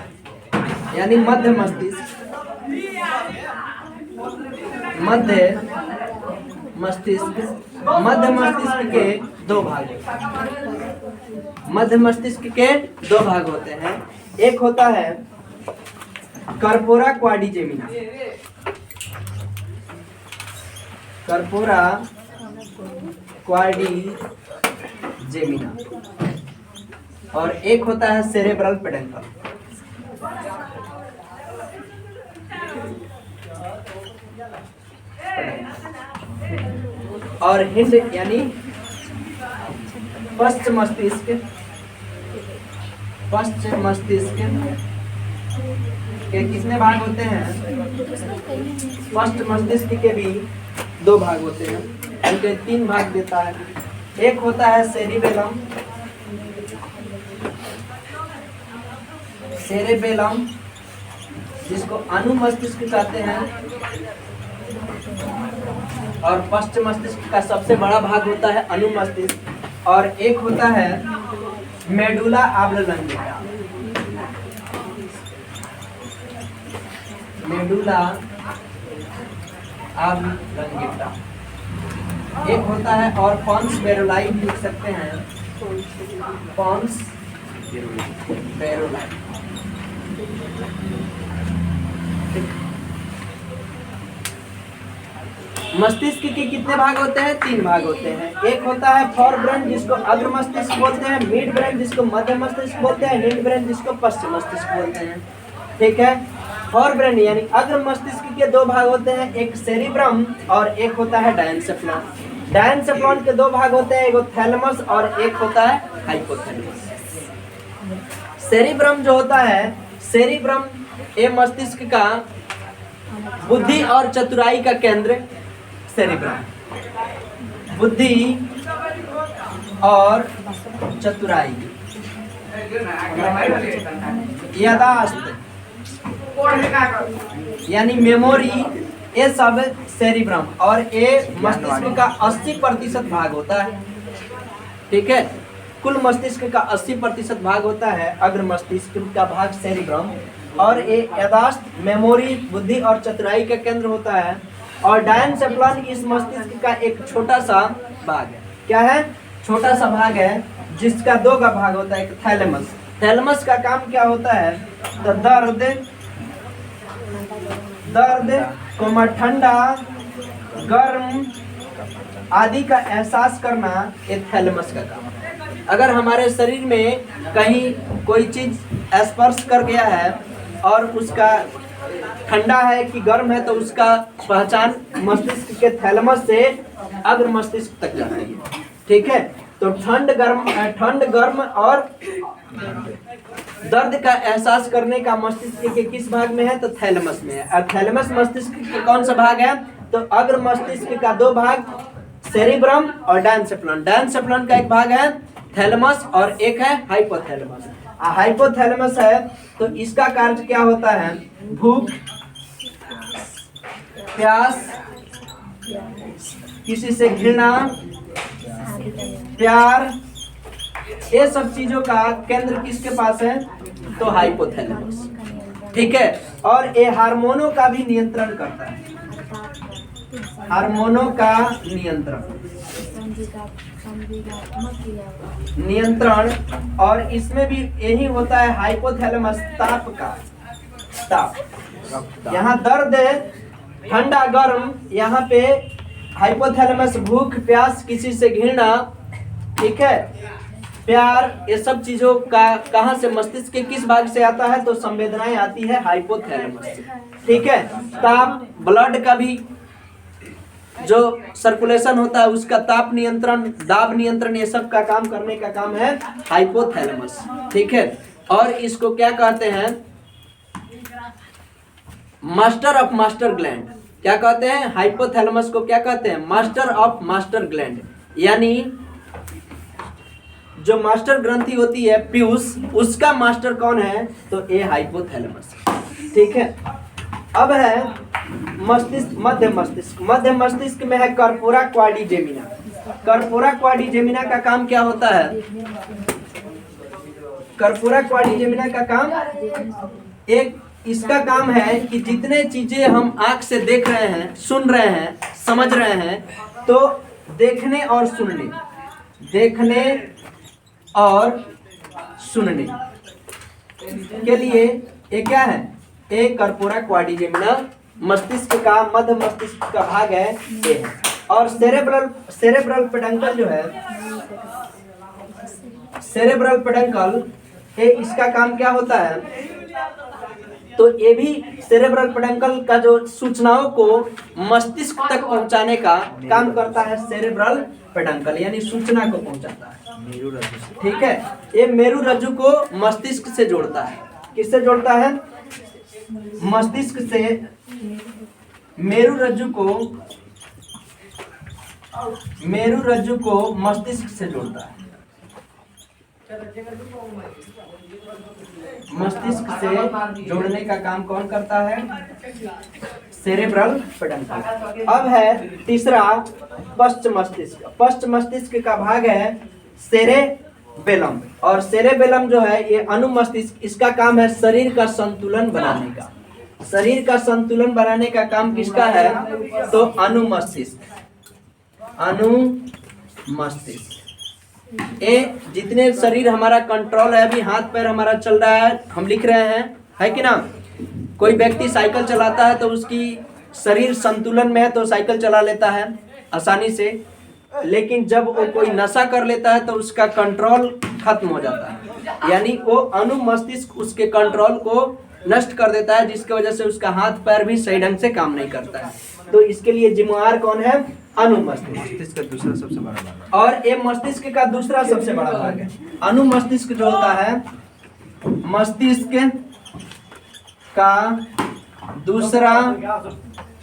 यानी मध्य मस्तिष्क, मध्य मस्तिष्क के दो भाग होते हैं। मध्य मस्तिष्क के दो भाग होते हैं, एक होता है कर्पोरा क्वाड्रिजेमिना, कर्पोरा क्वाड्रिजेमिना, और एक होता है सेरेब्रल पेडेंकल। और हिंड यानी पश्च मस्तिष्क के कितने भाग होते हैं? पश्च मस्तिष्क के भी दो भाग होते हैं, उनके तीन भाग देता है। एक होता है सेरेबेलम जिसको अनुमस्तिष्क कहते हैं, और पश्च मस्तिष्क का सबसे बड़ा भाग होता है अनुमस्तिष्क। और एक होता है मेडुला ऑब्लंगेटा, मेडुला ऑब्लंगेटा। एक होता है और पॉन्स बेरोलाई लिख सकते हैं, पॉन्स बेरोलाई। मस्तिष्क के कितने भाग होते हैं? तीन भाग होते हैं। एक होता है फोर ब्रेन जिसको अग्र मस्तिष्क बोलते हैं, मिड ब्रेन जिसको मध्य मस्तिष्क बोलते हैं, हिंड ब्रेन जिसको पश्चिम मस्तिष्क बोलते हैं, ठीक है। फोर ब्रेन यानी अग्र मस्तिष्क के दो भाग होते हैं, एक सेरिब्रम और एक होता है डायनसेफ्लॉन। डायनसेफ्लॉन के दो भाग होते हैं, एक थैलेमस और एक होता है हाइपोथैलेमस। सेरिब्रम जो होता है, सेरिब्रम ये मस्तिष्क का बुद्धि और चतुराई का केंद्र, सेरिब्रम बुद्धि और चतुराई, यादाश्त यानी मेमोरी, ये सब सेरिब्रम। और ये मस्तिष्क का 80% भाग होता है, ठीक है। कुल मस्तिष्क का 80% भाग होता है अग्र मस्तिष्क का भाग सेरिब्रम, और ये यादाश्त, मेमोरी, बुद्धि और चतुराई का केंद्र होता है। और डायनसेफ्लॉन इस मस्तिष्क का एक छोटा सा भाग है। क्या है? छोटा सा भाग है जिसका दो का भाग होता है, एक थैलेमस। थैलेमस का काम क्या होता है? तो दर्द ठंडा, गर्म आदि का एहसास करना, ये थैलेमस का काम है। अगर हमारे शरीर में कहीं कोई चीज स्पर्श कर गया है और उसका ठंडा है कि गर्म है, तो उसका पहचान मस्तिष्क के थैलेमस से अग्र मस्तिष्क तक जाती है, ठीक है। तो ठंड गर्म और दर्द का एहसास करने का मस्तिष्क के किस भाग में है? तो थैलेमस में है। और थैलेमस मस्तिष्क के कौन सा भाग है? तो अग्र मस्तिष्क का दो भाग, सेरिब्रम और डायनसेफ्लॉन। डायनसेफ्लॉन का एक भाग है थैलेमस और एक है हाइपोथैलेमस। हाइपोथैलेमस है तो इसका कार्य क्या होता है? भूख, प्यास, किसी से घृणा, प्यार, ये सब चीजों का केंद्र किसके पास है? तो हाइपोथैलेमस, ठीक है। और ये हार्मोनों का भी नियंत्रण करता है, हार्मोनों का नियंत्रण। और इसमें भी यही होता है हाइपोथैलेमस ताप। यहाँ दर्द, ठंडा, गर्म, यहाँ पे हाइपोथैलेमस भूख, प्यास, किसी से घृणा, ठीक है, प्यार, ये सब चीजों का कहाँ से, मस्तिष्क के किस भाग से आता है? तो संवेदनाएं आती है हाइपोथैलेमस से। ठीक है। ताप, ब्लड का भी जो सर्कुलेशन होता है उसका ताप नियंत्रण, दाब नियंत्रण, ये सब का काम करने का काम है हाइपोथैलेमस, ठीक है। और इसको क्या कहते हैं, मास्टर ऑफ मास्टर ग्लैंड। क्या कहते हैं, हाइपोथैलेमस को क्या कहते हैं, मास्टर ऑफ मास्टर ग्लैंड। यानी जो मास्टर ग्रंथि होती है पीयूष, उसका मास्टर कौन है, तो ये हाइपोथैलेमस, ठीक है। अब है मस्तिष्क, मध्य मस्तिष्क। मध्य मस्तिष्क में है कर्पोरा क्वाड्रिजेमिना। कर्पोरा क्वाड्रिजेमिना का काम क्या होता है, कर्पोरा क्वाड्रिजेमिना का काम, एक इसका काम है कि जितने चीजें हम आंख से देख रहे हैं, सुन रहे हैं, समझ रहे हैं, तो देखने और सुनने, देखने और सुनने के लिए ये क्या है, एक कर्पोरा क्वाड्रिजेमिना मस्तिष्क का, मध्य मस्तिष्क का भाग है ये है। और सेरेब्रल पेडंकल जो है, सेरेब्रल पेडंकल, ये इसका काम क्या होता है, तो ये भी सेरेब्रल पेडंकल का जो सूचनाओं को मस्तिष्क तक पहुंचाने का काम करता है सेरेब्रल पेडंकल, यानी सूचना को पहुंचाता है, ठीक है। ये मेरु रज्जु को मस्तिष्क से जोड़ता है। किससे जोड़ता है, मस्तिष्क से मेरु रज्जु को मस्तिष्क से जोड़ता है, मस्तिष्क से जोड़ने का काम कौन करता है, सेरेब्रल पेडंकल। अब है तीसरा पश्च मस्तिष्क। पश्च मस्तिष्क का भाग है सेरेबेलम। और सेरेबेलम जो है ये अनुमस्तिष्क, इसका काम है शरीर का संतुलन बनाने का। शरीर का संतुलन बनाने का काम किसका है, तो अनुमस्तिष्क, अनुमस्तिष्क। ये जितने शरीर हमारा कंट्रोल है, अभी हाथ पैर हमारा चल रहा है, हम लिख रहे हैं, है कि ना। कोई व्यक्ति साइकिल चलाता है तो उसकी शरीर संतुलन में है तो साइकिल चला लेता है आसानी से, लेकिन जब वो कोई नशा कर लेता है तो उसका कंट्रोल खत्म हो जाता है, यानी वो अनुमस्तिष्क उसके कंट्रोल को नष्ट कर देता है, जिसकी वजह से उसका हाथ पैर भी सही ढंग से काम नहीं करता है। तो इसके लिए जिम्मेवार कौन है, अनुमस्तिष्क। मस्तिष्क का दूसरा सबसे बड़ा भाग, और ये मस्तिष्क का दूसरा सबसे बड़ा भाग है। अनुमस्तिष्क जो होता है, मस्तिष्क का दूसरा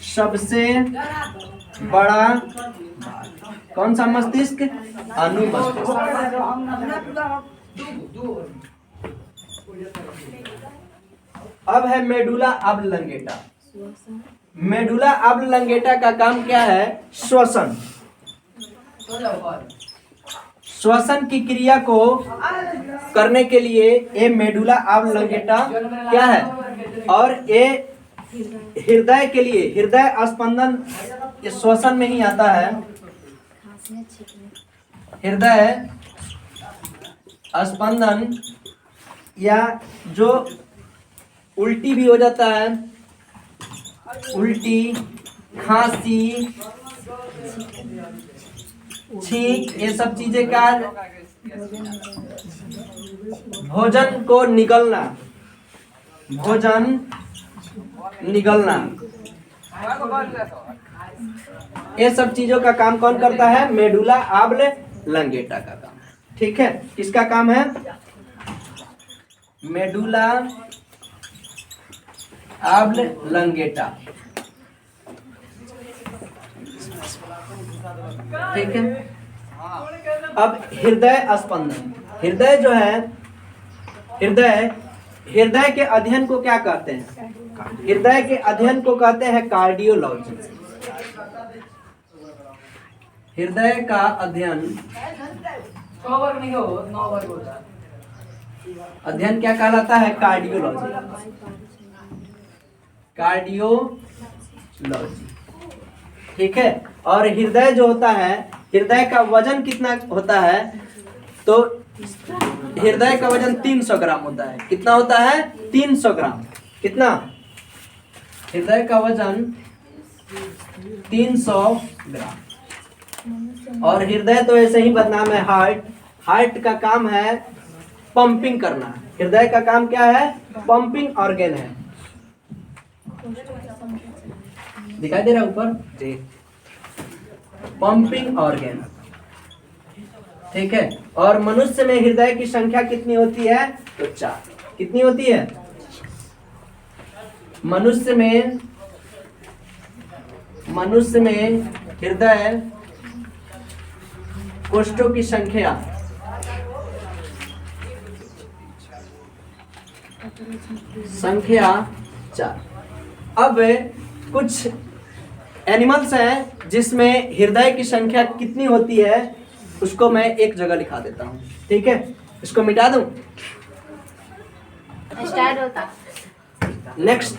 सबसे बड़ा कौन सा मस्तिष्क, अनुमस्तिष्क। अब है मेडुला ऑब्लंगेटा। मेडुला ऑब्लंगेटा का काम क्या है, श्वसन। श्वसन की क्रिया को करने के लिए ये मेडुला ऑब्लंगेटा क्या है, और ये हृदय के लिए, हृदय स्पंदन ये श्वसन में ही आता है। हृदय स्पंदन, या जो उल्टी भी हो जाता है, उल्टी, खांसी, छींक, ये सब चीजें का भोजन को निगलना, भोजन निगलना, ये सब चीजों का काम कौन करता है, मेडुला ऑब्लंगेटा का काम, ठीक है। किसका काम है, मेडुला ऑब्लंगेटा, ठीक है। अब हृदय स्पंदन, हृदय जो है, हृदय के अध्ययन को क्या कहते हैं, हृदय के अध्ययन को कहते हैं कार्डियोलॉजी। हृदय का अध्ययन क्या कहलाता है, कार्डियोलॉजी, कार्डियोलॉजी, ठीक है। और हृदय जो होता है, हृदय का वजन कितना होता है, तो हृदय का वजन 300 ग्राम होता है। कितना होता है, 300 ग्राम। कितना, हृदय का वजन 300 ग्राम। और हृदय तो ऐसे ही बदनाम है, हार्ट का काम है पंपिंग करना। हृदय का काम क्या है, पंपिंग ऑर्गन है। दिखाई दे रहा है ऊपर जी। पंपिंग ऑर्गन, ठीक है। और मनुष्य में हृदय की संख्या कितनी होती है? तो 4। कितनी होती है? मनुष्य में हृदय कोष्ठों की संख्या संख्या 4। अब कुछ एनिमल्स हैं जिसमें हृदय की संख्या कितनी होती है, उसको मैं एक जगह लिखा देता हूँ, ठीक है। इसको मिटा दूं?
स्टार्ट होता।
नेक्स्ट,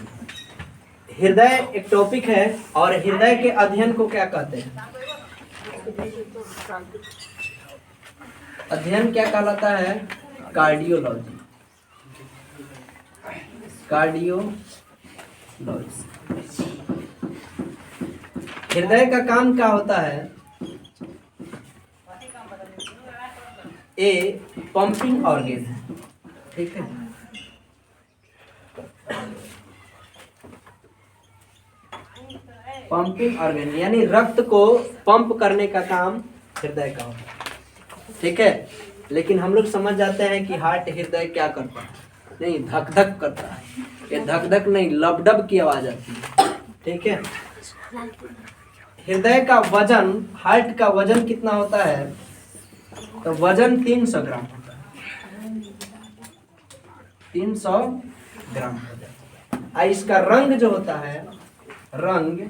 हृदय एक टॉपिक है और हृदय के अध्ययन को क्या कहते हैं? अध्ययन क्या कहलाता है? कार्डियोलॉजी। कार्डियोलॉजी। हृदय का काम क्या होता है? ए पंपिंग ऑर्गन है, ठीक है। पंपिंग ऑर्गन यानी रक्त को पंप करने का काम हृदय का होता है, ठीक है। लेकिन हम लोग समझ जाते हैं कि हार्ट, हृदय क्या करता है? नहीं, धक धक करता है। ये धक धक नहीं, लबडब की आवाज आती है, ठीक है। हृदय का वजन, हार्ट का वजन कितना होता है? तो वजन 300 ग्राम होता है। 300 ग्राम हो जाता है। इसका रंग जो होता है, रंग